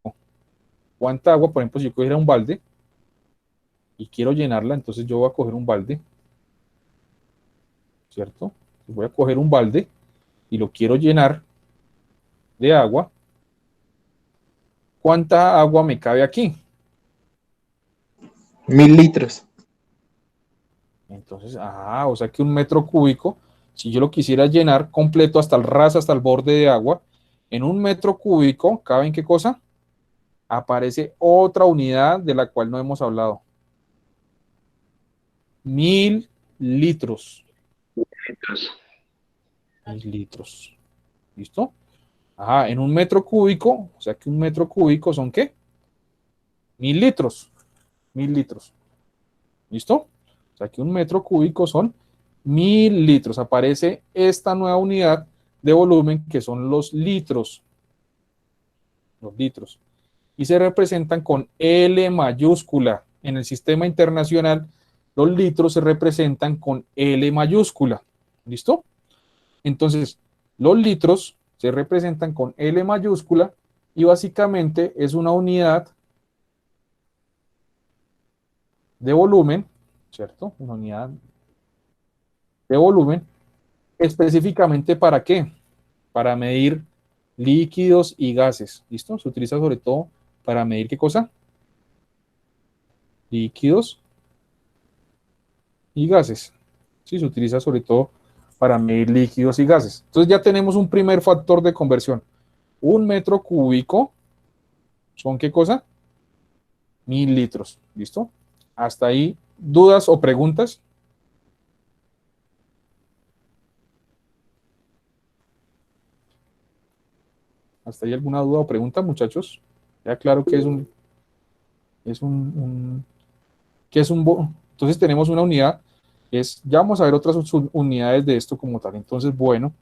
¿Cuánta agua? Por ejemplo, si yo cogiera un balde y quiero llenarla, entonces yo voy a coger un balde, ¿cierto? Voy a coger un balde y lo quiero llenar de agua. ¿Cuánta agua me cabe aquí? 1000 litros. Entonces, o sea que 1 metro cúbico, si yo lo quisiera llenar completo hasta el ras, hasta el borde de agua, en 1 metro cúbico, ¿caben qué cosa? Aparece otra unidad de la cual no hemos hablado. 1000 litros. 1000 litros. ¿Listo? En 1 metro cúbico, o sea que 1 metro cúbico son ¿qué? 1000 litros. 1000 litros. ¿Listo? O sea que 1 metro cúbico son 1000 litros. Aparece esta nueva unidad de volumen que son los litros. Los litros. Y se representan con L mayúscula. En el sistema internacional, los litros se representan con L mayúscula. ¿Listo? Entonces, los litros se representan con L mayúscula y básicamente es una unidad de volumen, ¿cierto? Una unidad de volumen, específicamente ¿para qué? Para medir líquidos y gases. ¿Listo? Se utiliza sobre todo para medir ¿qué cosa? Líquidos y gases. Sí, se utiliza sobre todo para medir líquidos y gases. Entonces ya tenemos un primer factor de conversión. 1 metro cúbico son ¿qué cosa? 1000 litros. ¿Listo? Hasta ahí, ¿dudas o preguntas? ¿Hasta ahí alguna duda o pregunta, muchachos? Ya claro que entonces tenemos una unidad, ya vamos a ver otras unidades de esto como tal. Entonces, bueno,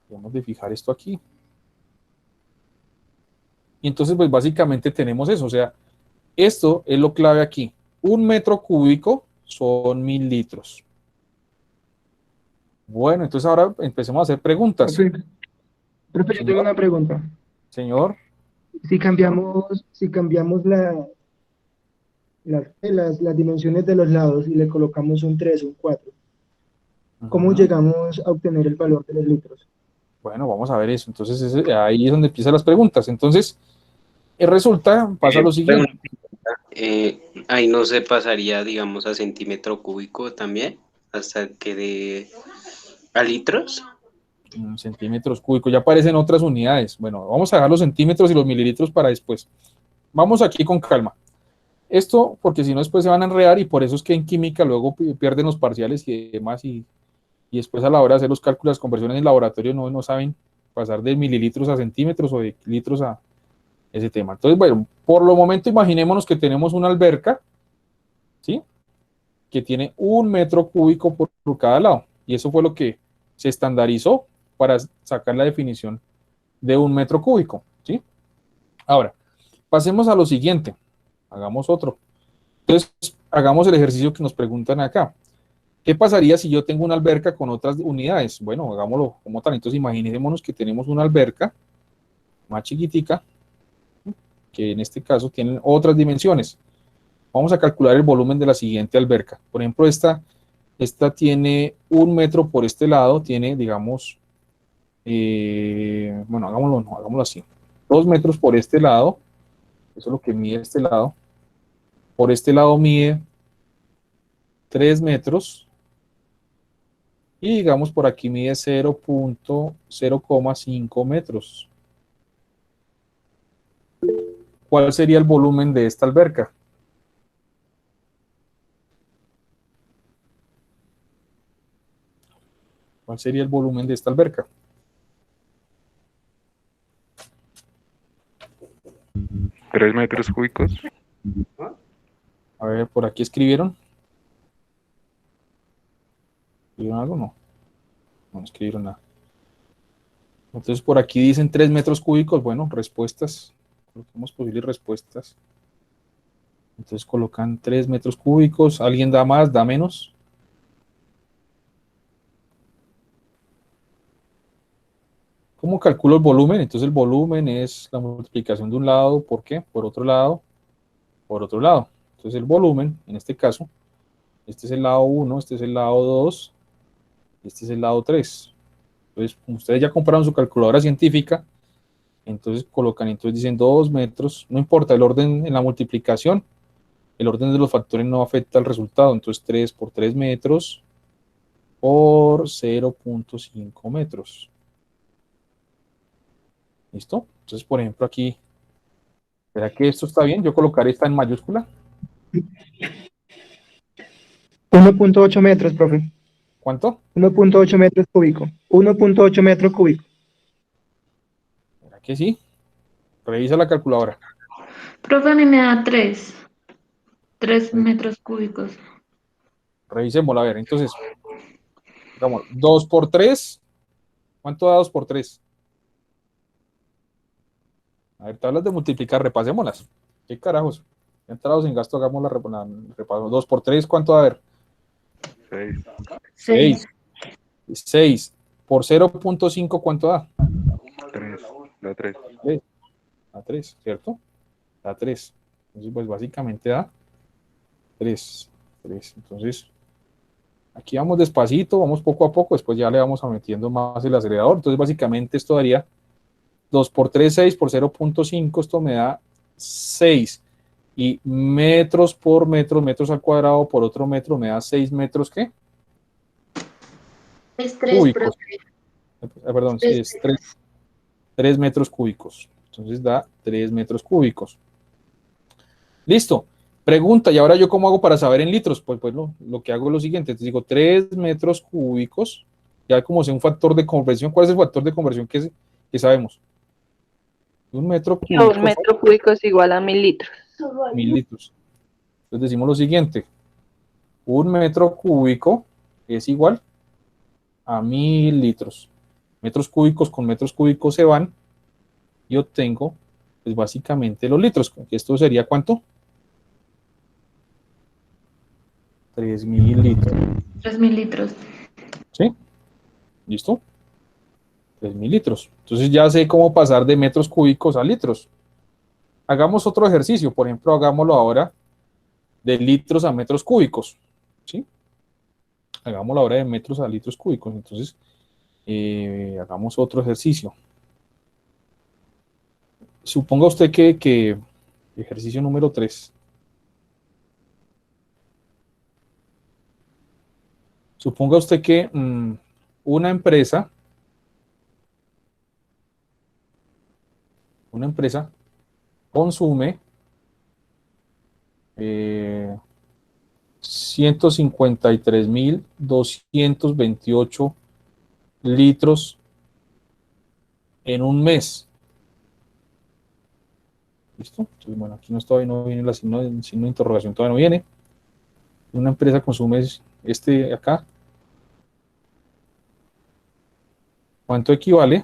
vamos a fijar esto aquí. Y entonces, pues básicamente tenemos eso, o sea, esto es lo clave aquí. 1 metro cúbico son 1000 litros. Bueno, entonces ahora empecemos a hacer preguntas. Profe, yo tengo una pregunta. Señor, Si cambiamos las dimensiones de los lados y le colocamos un 3 un 4, ¿cómo llegamos a obtener el valor de los litros? bueno, vamos a ver eso. Entonces, ahí es donde empiezan las preguntas. Entonces, resulta, pasa lo siguiente. Ahí no se pasaría, digamos, a centímetro cúbico también, hasta que de a litros. Centímetros cúbicos, ya aparecen otras unidades. Bueno, vamos a dejar los centímetros y los mililitros para después. Vamos aquí con calma. Esto, porque si no después se van a enredar y por eso es que en química luego pierden los parciales y demás y después a la hora de hacer los cálculos, las conversiones en laboratorio no saben pasar de mililitros a centímetros o de litros a ese tema. Entonces, bueno, por lo momento imaginémonos que tenemos una alberca, ¿sí? Que tiene 1 metro cúbico por cada lado y eso fue lo que se estandarizó para sacar la definición de 1 metro cúbico, ¿sí? Ahora, pasemos a lo siguiente. Hagamos otro. Entonces, hagamos el ejercicio que nos preguntan acá. ¿Qué pasaría si yo tengo una alberca con otras unidades? Bueno, hagámoslo como tal. Entonces, imaginémonos que tenemos una alberca más chiquitica, que en este caso tienen otras dimensiones. Vamos a calcular el volumen de la siguiente alberca. Por ejemplo, esta tiene 1 metro por este lado, tiene, digamos, bueno, hagámoslo así. 2 metros por este lado, eso es lo que mide este lado. Por este lado mide 3 metros. Y digamos por aquí mide 0.05 metros. ¿Cuál sería el volumen de esta alberca? ¿Cuál sería el volumen de esta alberca? ¿3 metros cúbicos? A ver, por aquí escribieron. ¿Escribieron algo? No escribieron nada. Entonces por aquí dicen 3 metros cúbicos. Bueno, respuestas. Coloquemos posibles respuestas. Entonces colocan 3 metros cúbicos. ¿Alguien da más, da menos? ¿Cómo calculo el volumen? Entonces el volumen es la multiplicación de un lado, ¿por qué? Por otro lado, por otro lado. Entonces el volumen, en este caso, este es el lado 1, este es el lado 2, este es el lado 3. Entonces, como ustedes ya compraron su calculadora científica, entonces colocan, entonces dicen 2 metros, no importa el orden en la multiplicación, el orden de los factores no afecta al resultado, entonces 3 por 3 metros por 0.5 metros. ¿Listo? Entonces, por ejemplo, aquí, ¿será que esto está bien? Yo colocaré esta en mayúscula. 1.8 metros, profe. ¿Cuánto? 1.8 metros cúbicos. 1.8 metros cúbicos. ¿Será que sí? Revisa la calculadora. Profe, a mí me da 3 metros cúbicos. Revisémosla, a ver. Entonces, digamos, 2 por 3. ¿Cuánto da 2 por 3? A ver, tablas de multiplicar, repasémoslas. ¿Qué carajos? Entrados en gasto, hagamos la repaso. 2 por 3, ¿cuánto va a haber? 6. 6. 6 por 0.5, ¿cuánto da? 3. Da 3. Da 3, ¿cierto? Da 3. Entonces, pues básicamente da 3. Entonces, Aquí vamos despacito, vamos poco a poco, después ya le vamos a metiendo más el acelerador. Entonces, básicamente esto daría 2 por 3, 6 por 0.5, esto me da 6. Y metros por metro, metros al cuadrado por otro metro, me da 6 metros, ¿qué? Es 3, Cúbicos. profe. Perdón, sí, es 3 metros cúbicos. Entonces da 3 metros cúbicos. Listo. Pregunta, ¿y ahora yo cómo hago para saber en litros? Pues lo que hago es lo siguiente, te digo 3 metros cúbicos, ya como sea un factor de conversión. ¿Cuál es el factor de conversión que sabemos? Un metro cúbico. Un metro cúbico es igual a 1000 litros. 1000 litros. Entonces decimos lo siguiente, un metro cúbico es igual a 1000 litros. Metros cúbicos con metros cúbicos se van y obtengo, pues básicamente los litros. Esto sería ¿cuánto? 3000 litros. 3000 litros. ¿Sí? ¿Listo? 3000 litros. Entonces ya sé cómo pasar de metros cúbicos a litros. Hagamos otro ejercicio. Por ejemplo, hagámoslo ahora de litros a metros cúbicos. ¿Sí? Hagámoslo ahora de metros a litros cúbicos. Entonces, hagamos otro ejercicio. Suponga usted que ejercicio número 3. Suponga usted que una empresa consume 153.228 litros en un mes. ¿Listo? Entonces, bueno, aquí no viene el signo de interrogación, todavía no viene. Una empresa consume acá. ¿Cuánto equivale?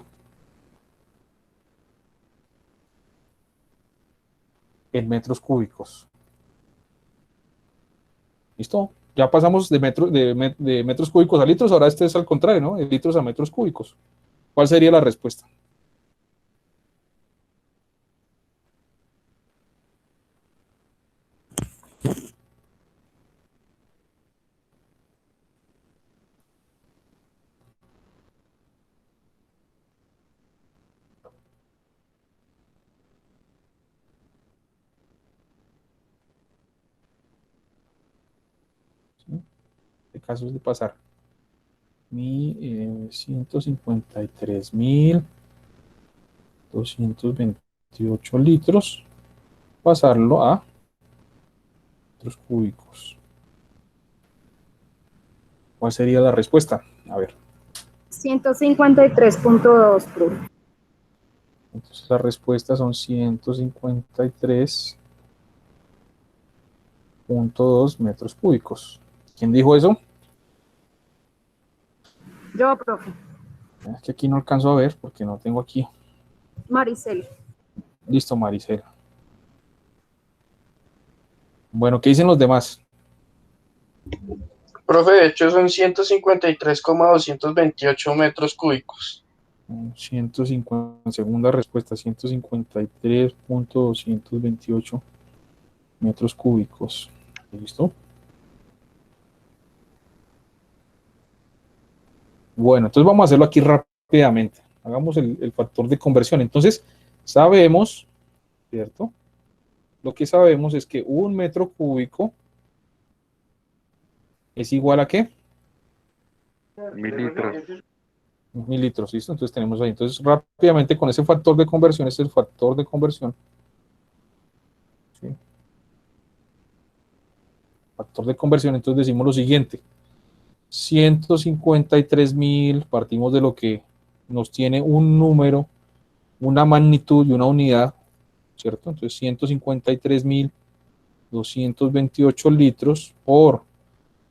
En metros cúbicos. ¿Listo? Ya pasamos de metros cúbicos a litros, ahora este es al contrario, ¿no? De litros a metros cúbicos. ¿Cuál sería la respuesta? Este caso es de pasar 153.228 litros, pasarlo a metros cúbicos. ¿Cuál sería la respuesta? A ver. 153.2, profe. Entonces la respuesta son 153.2 metros cúbicos. ¿Quién dijo eso? Yo, profe. Es que aquí no alcanzo a ver porque no tengo aquí. Maricel. Listo, Maricel. Bueno, ¿qué dicen los demás? Profe, de hecho son 153,228 metros cúbicos. 150, segunda respuesta, 153.228 metros cúbicos. ¿Listo? Bueno, entonces vamos a hacerlo aquí rápidamente. Hagamos el factor de conversión. Entonces, sabemos, ¿cierto? Lo que sabemos es que un metro cúbico es igual a ¿qué? 1000 litros. 1000 litros, ¿listo? Entonces tenemos ahí. Entonces, rápidamente con ese factor de conversión, este es el factor de conversión. ¿Sí? Factor de conversión, entonces decimos lo siguiente. 153.000, partimos de lo que nos tiene un número, una magnitud y una unidad, ¿cierto? Entonces 153.228 litros por,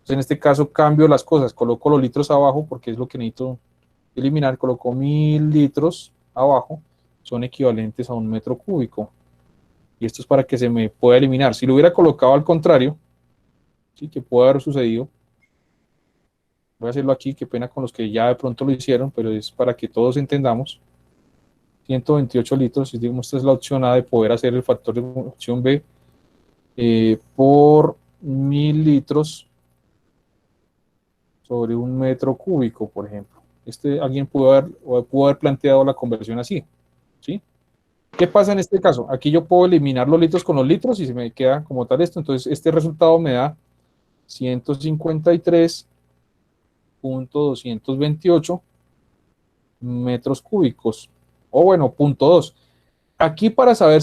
pues en este caso cambio las cosas, coloco los litros abajo porque es lo que necesito eliminar, coloco 1000 litros abajo, son equivalentes a un metro cúbico. Y esto es para que se me pueda eliminar. Si lo hubiera colocado al contrario, ¿sí? Que puede haber sucedido. Voy a hacerlo aquí, qué pena con los que ya de pronto lo hicieron, pero es para que todos entendamos. 128 litros, y digamos, esta es la opción A de poder hacer el factor de opción B por 1000 litros sobre un metro cúbico, por ejemplo. Alguien pudo haber planteado la conversión así, ¿sí? ¿Qué pasa en este caso? Aquí yo puedo eliminar los litros con los litros y se me queda como tal esto. Entonces, este resultado me da 153.228 metros cúbicos. O bueno, punto 2. Aquí para saber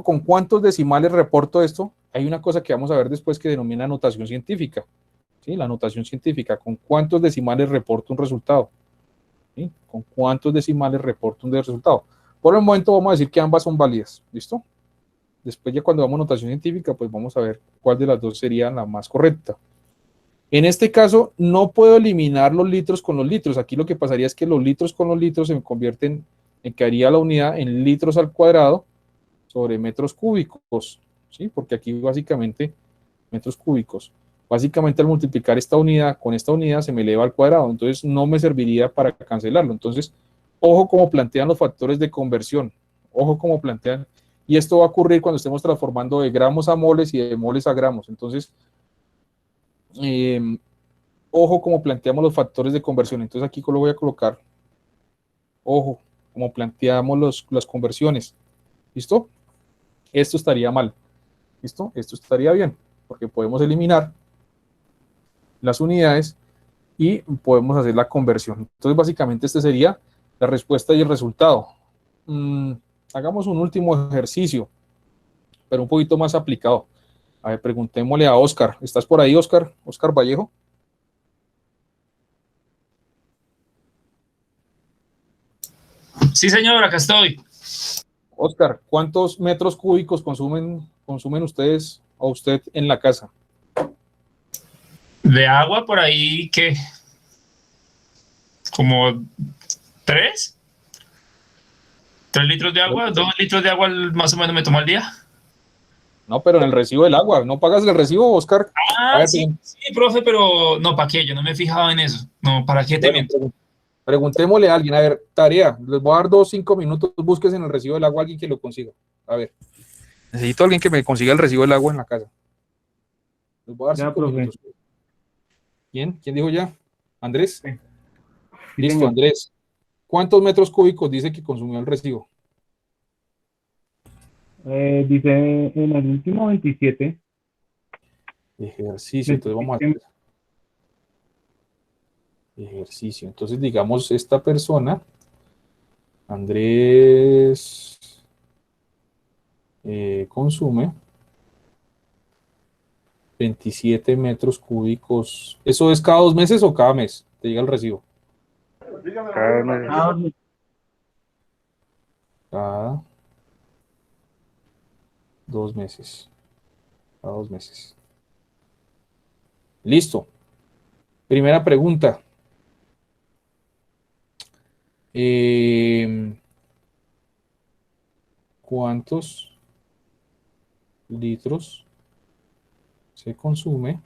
con cuántos decimales reporto esto, hay una cosa que vamos a ver después que denomina notación científica. ¿Sí? La notación científica, con cuántos decimales reporto un resultado. ¿Sí? Con cuántos decimales reporto un resultado. Por el momento vamos a decir que ambas son válidas. ¿Listo? Después ya cuando vamos a notación científica, pues vamos a ver cuál de las dos sería la más correcta. En este caso, no puedo eliminar los litros con los litros. Aquí lo que pasaría es que los litros con los litros se convierten en que haría la unidad en litros al cuadrado sobre metros cúbicos, ¿sí? Porque aquí básicamente metros cúbicos. Básicamente al multiplicar esta unidad con esta unidad se me eleva al cuadrado, entonces no me serviría para cancelarlo. Entonces, ojo cómo plantean los factores de conversión, ojo cómo plantean, y esto va a ocurrir cuando estemos transformando de gramos a moles y de moles a gramos. Entonces, ojo cómo planteamos los factores de conversión. Entonces aquí lo voy a colocar, ojo, como planteamos las conversiones. ¿Listo? Esto estaría mal. ¿Listo? Esto estaría bien, porque podemos eliminar las unidades y podemos hacer la conversión. Entonces, básicamente, esta sería la respuesta y el resultado. Hagamos un último ejercicio, pero un poquito más aplicado. A ver, preguntémosle a Oscar. ¿Estás por ahí, Oscar? Oscar Vallejo. Sí, señor, acá estoy. Oscar, ¿cuántos metros cúbicos consumen ustedes o usted en la casa? De agua por ahí, ¿qué? ¿Como 3? ¿3 litros de agua? ¿2 litros de agua más o menos me tomo al día? No, pero en el recibo del agua. ¿No pagas el recibo, Oscar? Ah, sí, profe, pero no, ¿para qué? Yo no me he fijado en eso. No, ¿para qué te miento? Preguntémosle a alguien. A ver, tarea. Les voy a dar 5 minutos. Búsquese en el recibo del agua a alguien que lo consiga. A ver. Necesito a alguien que me consiga el recibo del agua en la casa. Les voy a dar 5 minutos. ¿Quién dijo ya? ¿Andrés? Sí. Listo, Señor. Andrés. ¿Cuántos metros cúbicos dice que consumió el recibo? Dice en el último 27. Ejercicio. Entonces vamos a hacer ejercicio. Entonces, digamos, esta persona, Andrés, consume 27 metros cúbicos. ¿Eso es cada 2 meses o cada mes? ¿Te llega el recibo? Cada mes. Cada 2 meses. Cada 2 meses. Listo. Primera pregunta. ¿Cuántos litros se consume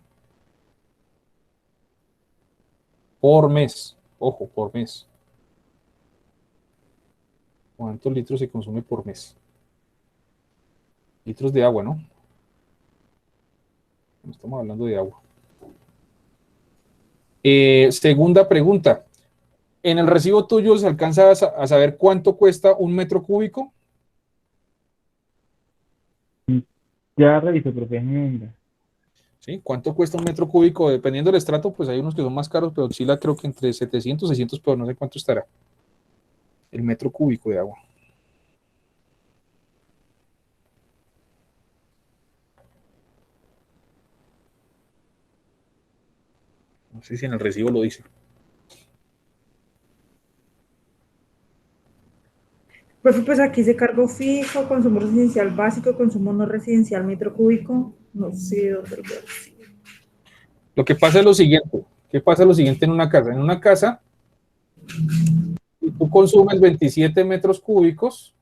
por mes? Ojo, por mes. ¿Cuántos litros se consume por mes? Litros de agua, ¿no? No estamos hablando de agua. Segunda pregunta. ¿En el recibo tuyo se alcanza a saber cuánto cuesta un metro cúbico? Ya revisé, profe. ¿Sí? ¿Cuánto cuesta un metro cúbico? Dependiendo del estrato, pues hay unos que son más caros, pero oscila creo que entre 700 y 600, pero no sé cuánto estará el metro cúbico de agua. No sé si en el recibo lo dice. Profe, pues aquí dice cargo fijo, consumo residencial básico, consumo no residencial metro cúbico. No sé dónde lo veo. Lo que pasa es lo siguiente. ¿Qué pasa lo siguiente en una casa? En una casa, si tú consumes 27 metros cúbicos,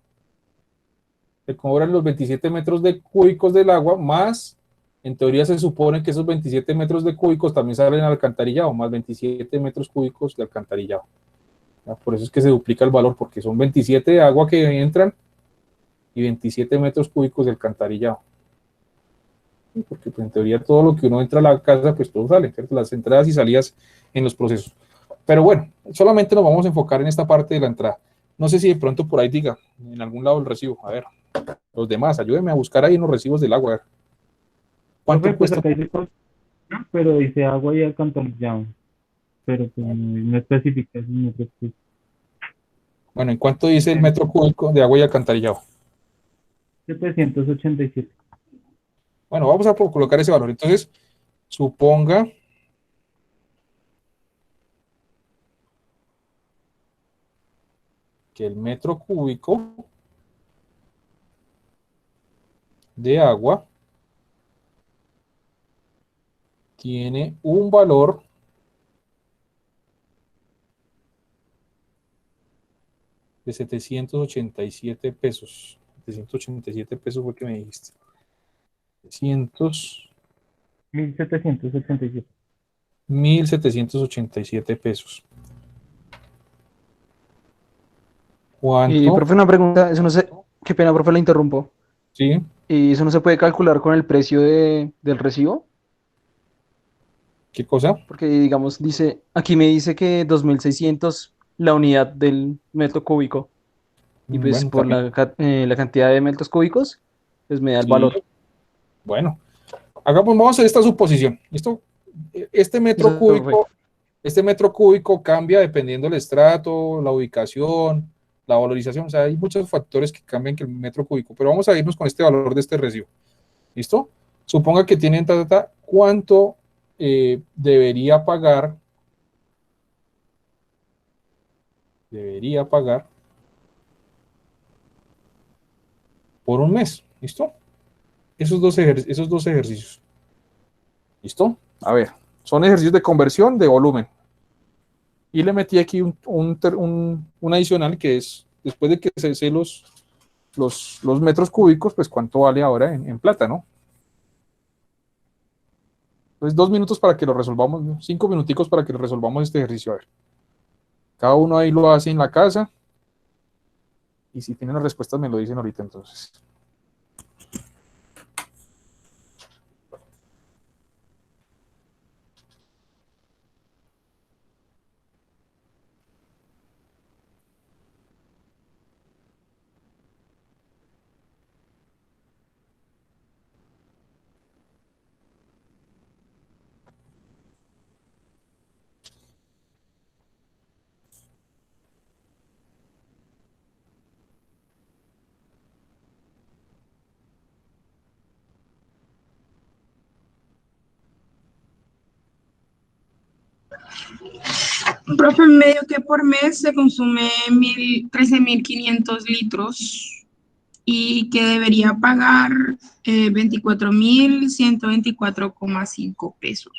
te cobran los 27 metros de cúbicos del agua, más, en teoría se supone que esos 27 metros de cúbicos también salen al alcantarillado, más 27 metros cúbicos de alcantarillado. Por eso es que se duplica el valor, porque son 27 de agua que entran y 27 metros cúbicos de alcantarillado. ¿sí? Porque pues, en teoría todo lo que uno entra a la casa, pues todo sale, ¿cierto? Las entradas y salidas en los procesos. Pero bueno, solamente nos vamos a enfocar en esta parte de la entrada. No sé si de pronto por ahí diga, en algún lado el recibo. A ver, los demás, ayúdenme a buscar ahí en los recibos del agua. A ver. ¿Cuánto Profe, pues cuesta? acá dice, pero dice agua y alcantarillado, pero pues no especifica si no especifica. Bueno, ¿en cuánto dice el metro cúbico de agua y alcantarillado? 787. Bueno, vamos a colocar ese valor. Entonces, suponga que el metro cúbico de agua tiene un valor de 787 pesos. 787 pesos fue que me dijiste. 1787. 1787 pesos. Y, ¿Cuánto? profe, una pregunta, eso no sé, qué pena, profe, la interrumpo. Sí. ¿Y eso no se puede calcular con el precio del recibo? ¿Qué cosa? Porque, digamos, aquí me dice que 2.600 la unidad del metro cúbico. Y pues Bueno, por también. la cantidad de metros cúbicos, pues me da el Sí. valor. Bueno, vamos a hacer esta suposición. Este metro Eso, cúbico, profe. este metro cúbico cambia dependiendo del estrato, la ubicación, la valorización. O sea, hay muchos factores que cambian que el metro cúbico. Pero vamos a irnos con este valor de este recibo. ¿Listo? Suponga que tienen cuánto debería pagar por un mes. ¿Listo? Esos dos ejercicios. ¿Listo? A ver, son ejercicios de conversión de volumen. Y le metí aquí un adicional que es, después de que se sé los metros cúbicos, pues cuánto vale ahora en plata, ¿no? Entonces 2 minutos para que lo resolvamos, 5 minuticos para que lo resolvamos este ejercicio. A ver, cada uno ahí lo hace en la casa. Y si tienen las respuestas me lo dicen ahorita entonces. Profe, medio que por mes se consume 13.500 litros y que debería pagar 24.124,5 pesos.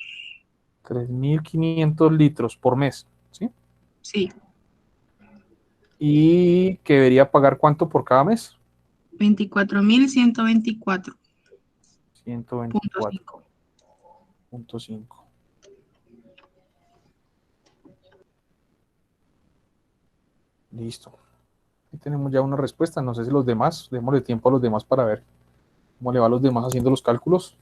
3.500 litros por mes, ¿sí? Sí, Y que debería pagar ¿cuánto por cada mes? 24.124,5. 124.5. Listo. Aquí tenemos ya una respuesta. No sé si los demás, démosle tiempo a los demás para ver cómo le va a los demás haciendo los cálculos.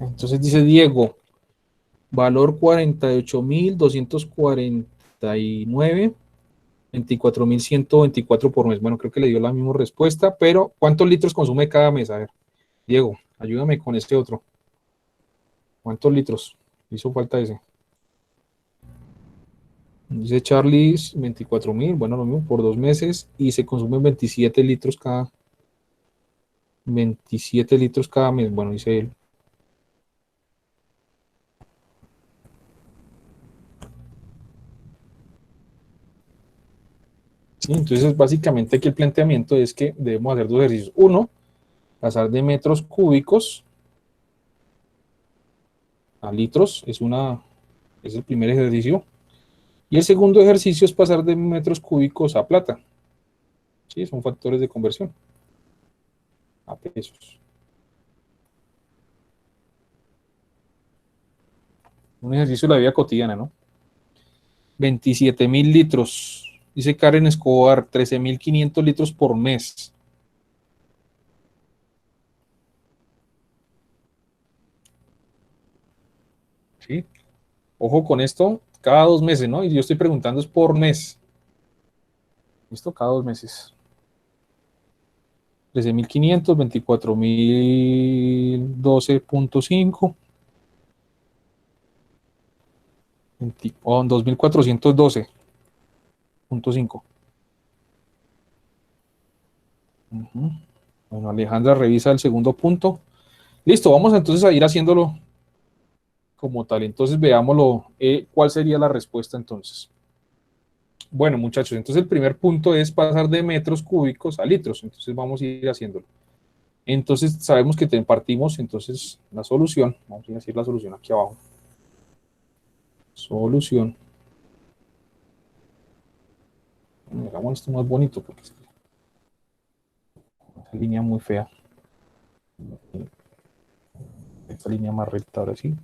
Entonces dice Diego, valor 48.249, 24.124 por mes. Bueno, creo que le dio la misma respuesta, pero ¿cuántos litros consume cada mes? A ver, Diego, ayúdame con este otro. ¿Cuántos litros? Hizo falta ese. Dice Charlie 24.000, bueno, lo mismo por 2 meses y se consumen 27 litros cada 27 litros cada mes, bueno, dice él. Sí, entonces, básicamente aquí el planteamiento es que debemos hacer 2 ejercicios. Uno, pasar de metros cúbicos a litros, es el primer ejercicio. Y el segundo ejercicio es pasar de metros cúbicos a plata. Sí, son factores de conversión a pesos. Un ejercicio de la vida cotidiana, ¿no? 27.000 litros. Dice Karen Escobar, 13.500 litros por mes. ¿Sí? Ojo con esto, cada 2 meses, ¿no? Y yo estoy preguntando es por mes. ¿Listo? Cada 2 meses. 13.500, 24.012.5. 2.412.5. Bueno, Alejandra revisa el segundo punto. Listo, vamos entonces a ir haciéndolo como tal. Entonces veámoslo, ¿cuál sería la respuesta entonces? Bueno, muchachos, entonces el primer punto es pasar de metros cúbicos a litros. Entonces vamos a ir haciéndolo. Entonces sabemos que partimos, entonces la solución, vamos a decir la solución aquí abajo. Solución. Hagamos esto más bonito porque es esta línea muy fea. Esta línea más recta ahora sí.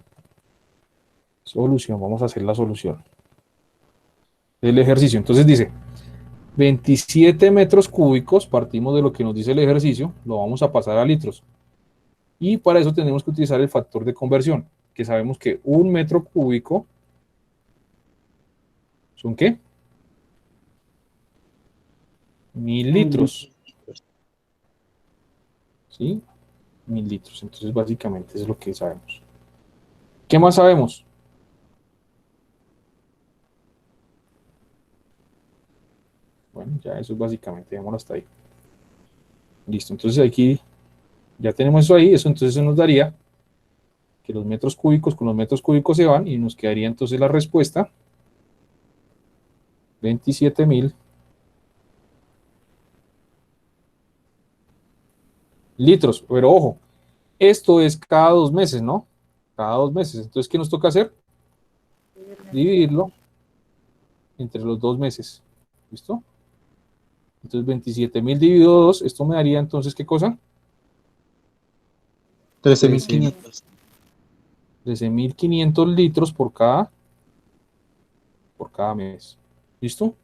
Solución, vamos a hacer la solución del ejercicio. Entonces dice 27 metros cúbicos, partimos de lo que nos dice el ejercicio, lo vamos a pasar a litros. Y para eso tenemos que utilizar el factor de conversión, que sabemos que 1 metro cúbico son ¿qué? 1.000 litros. ¿Sí? 1.000 litros. Entonces básicamente es lo que sabemos. ¿Qué más sabemos? Bueno, ya eso es básicamente, dejémoslo hasta ahí. Listo, entonces aquí ya tenemos eso ahí, eso entonces nos daría que los metros cúbicos con los metros cúbicos se van y nos quedaría entonces la respuesta 27.000 litros. Pero ojo, esto es cada 2 meses, ¿no? Cada 2 meses. Entonces, ¿qué nos toca hacer? Dividirlo entre los 2 meses. ¿Listo? Entonces 27.000 dividido 2, esto me daría entonces, ¿qué cosa? 13.500. 13.500 litros por cada mes. ¿Listo?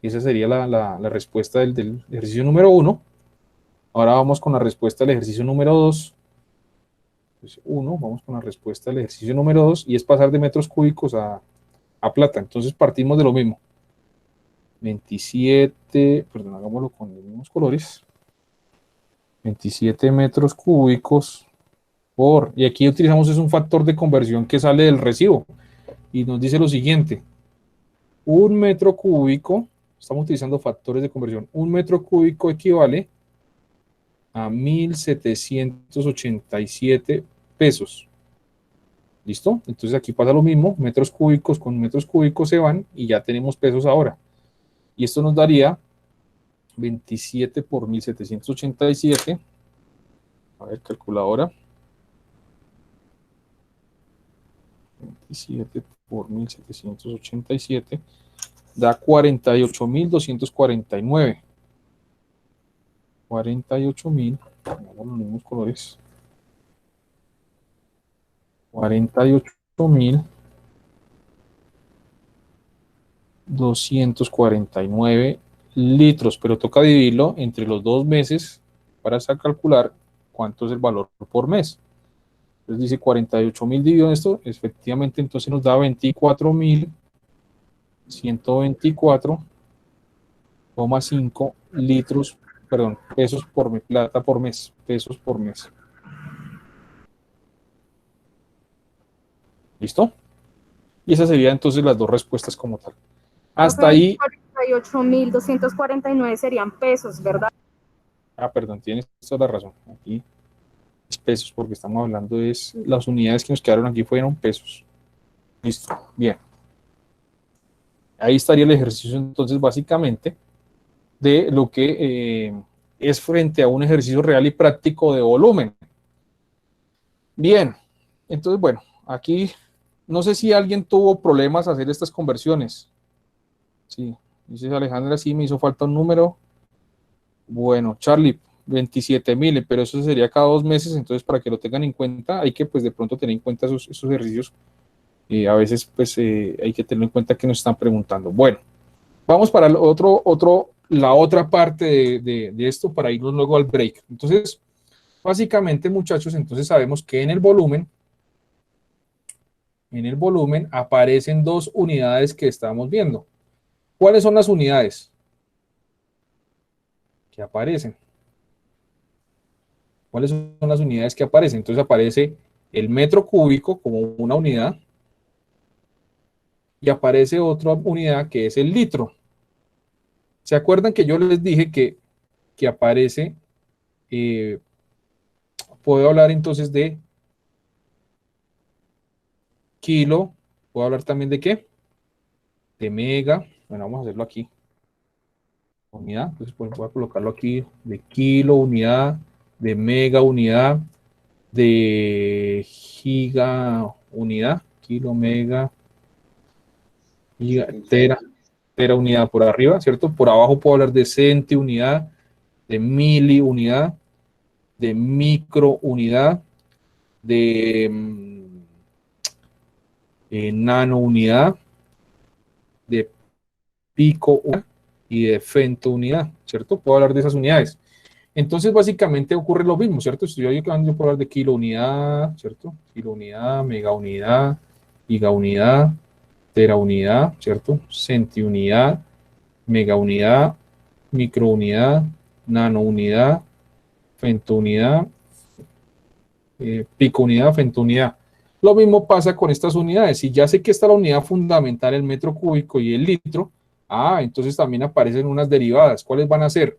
Esa sería la respuesta del ejercicio número 1. Ahora vamos con la respuesta del ejercicio número 2. Vamos con la respuesta del ejercicio número 2 y es pasar de metros cúbicos a plata. Entonces partimos de lo mismo. 27, perdón, hagámoslo con los mismos colores. 27 metros cúbicos por, y aquí utilizamos es un factor de conversión que sale del recibo y nos dice lo siguiente: 1 metro cúbico, estamos utilizando factores de conversión, 1 metro cúbico equivale a 1.787 pesos. ¿Listo? Entonces aquí pasa lo mismo, metros cúbicos con metros cúbicos se van y ya tenemos pesos ahora. Y esto nos daría 27 por 1.787. A ver, calculadora. 27 por 1.787 da 48.249. 48.000, vamos los mismos colores. 48.249 litros, pero toca dividirlo entre los 2 meses para calcular cuánto es el valor por mes. Entonces dice 48.000 dividido esto, efectivamente entonces nos da 24.124,5 litros, perdón, pesos por mes, plata por mes, pesos por mes. ¿Listo? Y esas serían entonces las dos respuestas como tal. Hasta ahí. 48.249 serían pesos, ¿verdad? Perdón, tienes toda la razón. Aquí es pesos, porque estamos hablando de las unidades que nos quedaron aquí fueron pesos. Listo, bien. Ahí estaría el ejercicio, entonces, básicamente, de lo que es frente a un ejercicio real y práctico de volumen. Bien, entonces, bueno, aquí no sé si alguien tuvo problemas a hacer estas conversiones. Sí, dice Alejandra, sí, me hizo falta un número. Bueno, Charlie, 27.000, pero eso sería cada 2 meses, entonces para que lo tengan en cuenta, hay que pues de pronto tener en cuenta esos ejercicios. A veces pues hay que tener en cuenta que nos están preguntando. Bueno, vamos para la otra parte de esto para irnos luego al break. Entonces, básicamente, muchachos, entonces sabemos que en el volumen aparecen 2 unidades que estamos viendo. ¿Cuáles son las unidades que aparecen? ¿Cuáles son las unidades que aparecen? Entonces aparece el metro cúbico como una unidad y aparece otra unidad que es el litro. ¿Se acuerdan que yo les dije que aparece, puedo hablar entonces de kilo, puedo hablar también de qué? De mega. Bueno, vamos a hacerlo aquí. Unidad, entonces voy a colocarlo aquí de kilo, unidad, de mega, unidad, de giga, unidad, kilo, mega, giga, tera unidad por arriba, ¿cierto? Por abajo puedo hablar de centi unidad, de mili unidad, de micro unidad, de nano unidad, de pico unidad y de femto unidad, ¿cierto? Puedo hablar de esas unidades. Entonces, básicamente ocurre lo mismo, ¿cierto? Si yo puedo hablar de kilo unidad, ¿cierto? Kilo unidad, mega unidad, giga unidad, tera unidad, ¿cierto? Centi unidad, mega unidad, micro unidad, nano unidad, femto unidad, pico unidad, femto unidad. Lo mismo pasa con estas unidades. Si ya sé que está la unidad fundamental, el metro cúbico y el litro, entonces también aparecen unas derivadas. ¿Cuáles van a ser?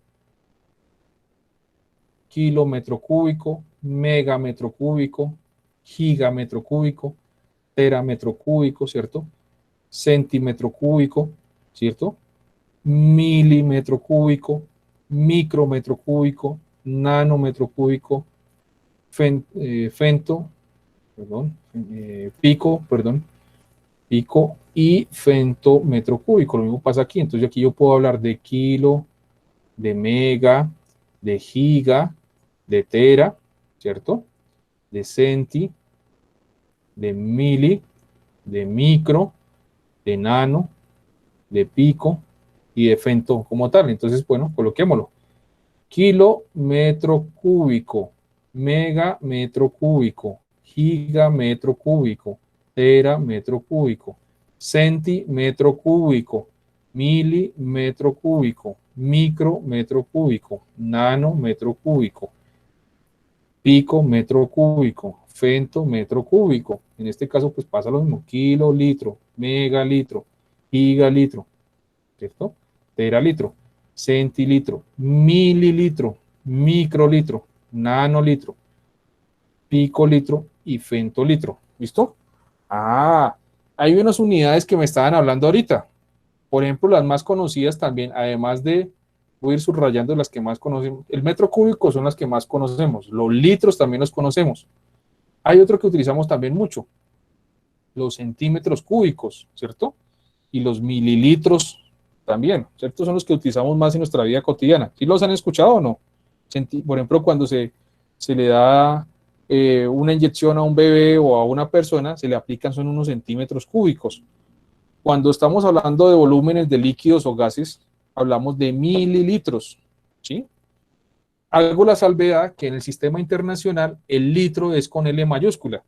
Kilo metro cúbico, mega metro cúbico, giga metro cúbico, tera metro cúbico, ¿cierto? Centímetro cúbico, ¿cierto? Milímetro cúbico, micrómetro cúbico, nanómetro cúbico, pico y femtómetro cúbico. Lo mismo pasa aquí. Entonces aquí yo puedo hablar de kilo, de mega, de giga, de tera, ¿cierto? De centi, de mili, de micro, de nano, de pico y de femto como tal. Entonces, bueno, coloquémoslo. Kilo metro cúbico, mega metro cúbico, giga metro cúbico, tera metro cúbico, centímetro cúbico, milímetro cúbico, micro metro cúbico, nano metro cúbico, pico metro cúbico, femto metro cúbico. En este caso, pues pasa lo mismo: kilo litro, mega litro, giga litro, ¿cierto? Tera litro, centilitro, mililitro, microlitro, nanolitro, picolitro y femtolitro. ¿Listo? Hay unas unidades que me estaban hablando ahorita. Por ejemplo, las más conocidas también, además de, voy a ir subrayando las que más conocemos. El metro cúbico son las que más conocemos. Los litros también los conocemos. Hay otro que utilizamos también mucho. Los centímetros cúbicos, ¿cierto? Y los mililitros también, ¿cierto? Son los que utilizamos más en nuestra vida cotidiana. ¿Sí los han escuchado o no? Por ejemplo, cuando se le da una inyección a un bebé o a una persona, se le aplican son unos centímetros cúbicos. Cuando estamos hablando de volúmenes de líquidos o gases, hablamos de mililitros, ¿sí? Hago la salvedad que en el sistema internacional el litro es con L mayúscula.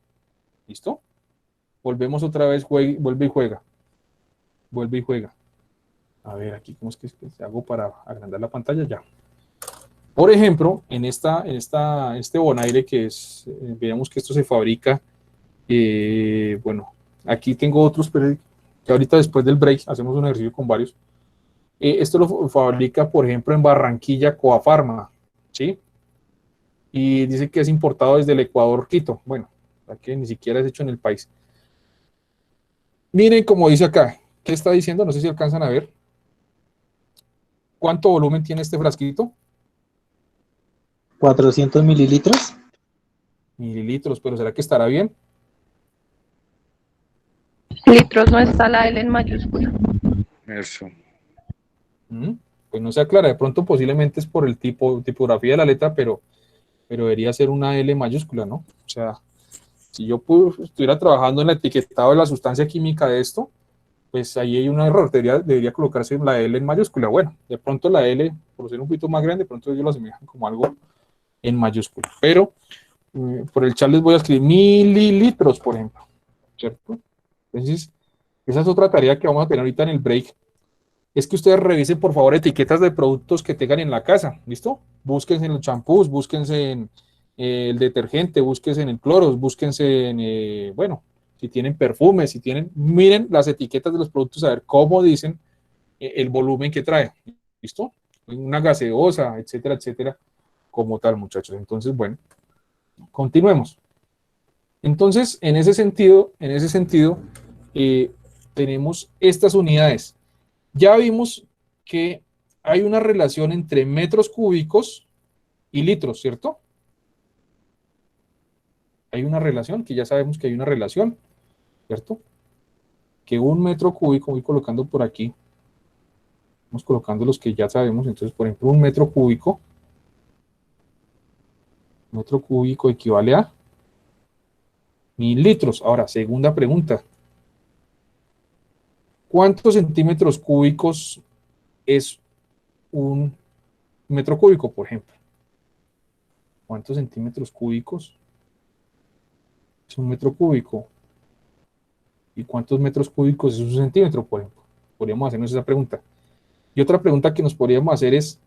¿Listo? Volvemos otra vez, vuelve y juega. Vuelve y juega. A ver, aquí, ¿cómo es que hago para agrandar la pantalla? Ya. Por ejemplo, en este Bonaire que es, veamos que esto se fabrica, bueno, aquí tengo otros, pero que ahorita después del break hacemos un ejercicio con varios. Esto lo fabrica, por ejemplo, en Barranquilla, Coafarma, ¿sí? Y dice que es importado desde el Ecuador, Quito. Bueno, que ni siquiera es hecho en el país. Miren como dice acá, ¿qué está diciendo? No sé si alcanzan a ver. ¿Cuánto volumen tiene este frasquito? 400 mililitros. Mililitros, pero ¿será que estará bien? Litros no está la L en mayúscula. Eso. Pues no se aclara, de pronto posiblemente es por el tipografía de la letra, pero debería ser una L mayúscula, ¿no? O sea, si yo estuviera trabajando en el etiquetado de la sustancia química de esto, pues ahí hay un error, debería colocarse la L en mayúscula. Bueno, de pronto la L, por ser un poquito más grande, de pronto ellos lo asemejan como algo en mayúscula. Pero por el chat les voy a escribir mililitros, por ejemplo, ¿cierto? Entonces, esa es otra tarea que vamos a tener ahorita en el break. Es que ustedes revisen, por favor, etiquetas de productos que tengan en la casa, ¿listo? Búsquense en los champús, búsquense en el detergente, búsquense en el cloro, búsquense en, bueno, si tienen perfumes, si tienen, miren las etiquetas de los productos, a ver cómo dicen el volumen que trae, ¿listo? Una gaseosa, etcétera, etcétera, como tal, muchachos. Entonces, bueno, continuemos. Entonces, en ese sentido, tenemos estas unidades. Ya vimos que hay una relación entre metros cúbicos y litros, ¿cierto? Hay una relación, que ya sabemos que hay una relación, ¿cierto? Que un metro cúbico, voy colocando por aquí, vamos colocando los que ya sabemos. Entonces, por ejemplo, un metro cúbico equivale a 1000 litros. Ahora, segunda pregunta. ¿Cuántos centímetros cúbicos es un metro cúbico, por ejemplo? ¿Cuántos centímetros cúbicos es un metro cúbico? ¿Y cuántos metros cúbicos es un centímetro, por ejemplo? Podríamos hacernos esa pregunta. Y otra pregunta que nos podríamos hacer es,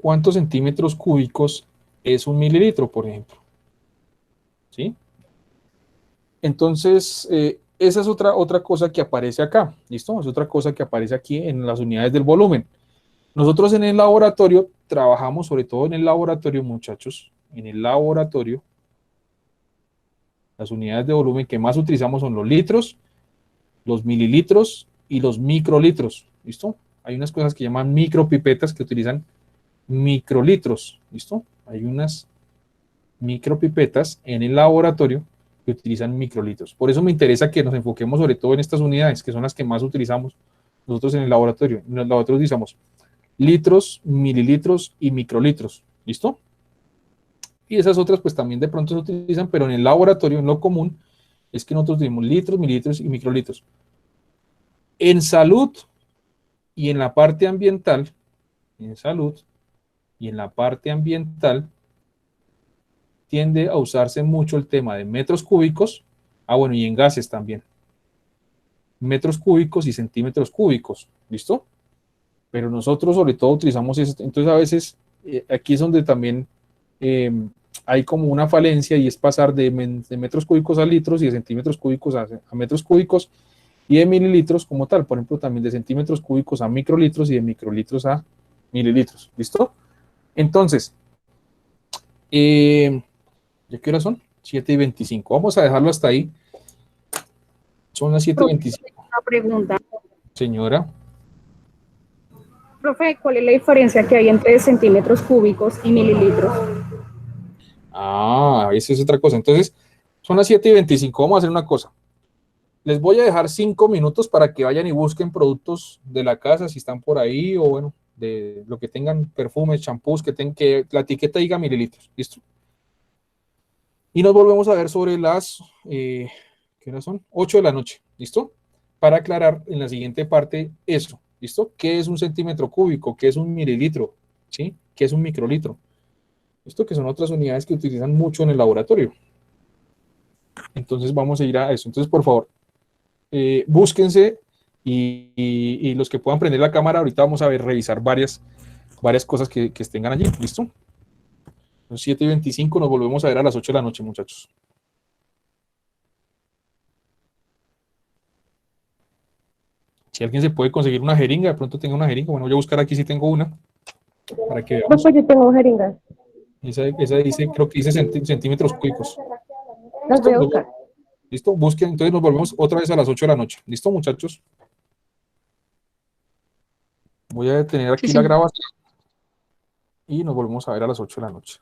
¿cuántos centímetros cúbicos es un mililitro, por ejemplo? ¿Sí? Entonces, esa es otra cosa que aparece acá, ¿listo? Es otra cosa que aparece aquí en las unidades del volumen. Nosotros en el laboratorio trabajamos, sobre todo en el laboratorio, muchachos, en el laboratorio, las unidades de volumen que más utilizamos son los litros, los mililitros y los microlitros, ¿listo? Hay unas cosas que llaman micropipetas que utilizan microlitros, ¿listo? Hay unas micropipetas en el laboratorio que utilizan microlitros. Por eso me interesa que nos enfoquemos sobre todo en estas unidades, que son las que más utilizamos nosotros en el laboratorio. En el laboratorio utilizamos litros, mililitros y microlitros, ¿listo? Y esas otras pues también de pronto se utilizan, pero en el laboratorio, en lo común, es que nosotros tenemos litros, mililitros y microlitros. En salud y en la parte ambiental, tiende a usarse mucho el tema de metros cúbicos, bueno, y en gases también. Metros cúbicos y centímetros cúbicos, ¿listo? Pero nosotros sobre todo utilizamos esto. Entonces a veces aquí es donde también hay como una falencia, y es pasar de metros cúbicos a litros y de centímetros cúbicos a metros cúbicos y de mililitros como tal. Por ejemplo, también de centímetros cúbicos a microlitros y de microlitros a mililitros, ¿listo? Entonces, ¿ya qué horas son? 7:25. Vamos a dejarlo hasta ahí. Son las 7:25. Una pregunta. Señora. Profe, ¿cuál es la diferencia que hay entre centímetros cúbicos y mililitros? Esa es otra cosa. Entonces, son las 7:25. Vamos a hacer una cosa. Les voy a dejar 5 minutos para que vayan y busquen productos de la casa, si están por ahí, o bueno, de lo que tengan, perfumes, champús, que la etiqueta diga mililitros. ¿Listo? Y nos volvemos a ver sobre las, ¿qué horas son? 8 de la noche. ¿Listo? Para aclarar en la siguiente parte eso. ¿Listo? ¿Qué es un centímetro cúbico? ¿Qué es un mililitro? ¿Sí? ¿Qué es un microlitro? Esto que son otras unidades que utilizan mucho en el laboratorio. Entonces vamos a ir a eso. Entonces, por favor, búsquense y los que puedan prender la cámara, ahorita vamos a revisar varias cosas que estén allí. ¿Listo? 7:25, nos volvemos a ver a las 8 de la noche, muchachos. Si alguien se puede conseguir una jeringa, de pronto tenga una jeringa. Bueno, voy a buscar aquí si tengo una, para que veamos. Profe, yo tengo jeringas. Esa dice, creo que dice centímetros cúbicos. Las voy a buscar. ¿Listo? Busquen, entonces nos volvemos otra vez a las 8 de la noche. ¿Listo, muchachos? Voy a detener aquí la grabación y nos volvemos a ver a las 8 de la noche.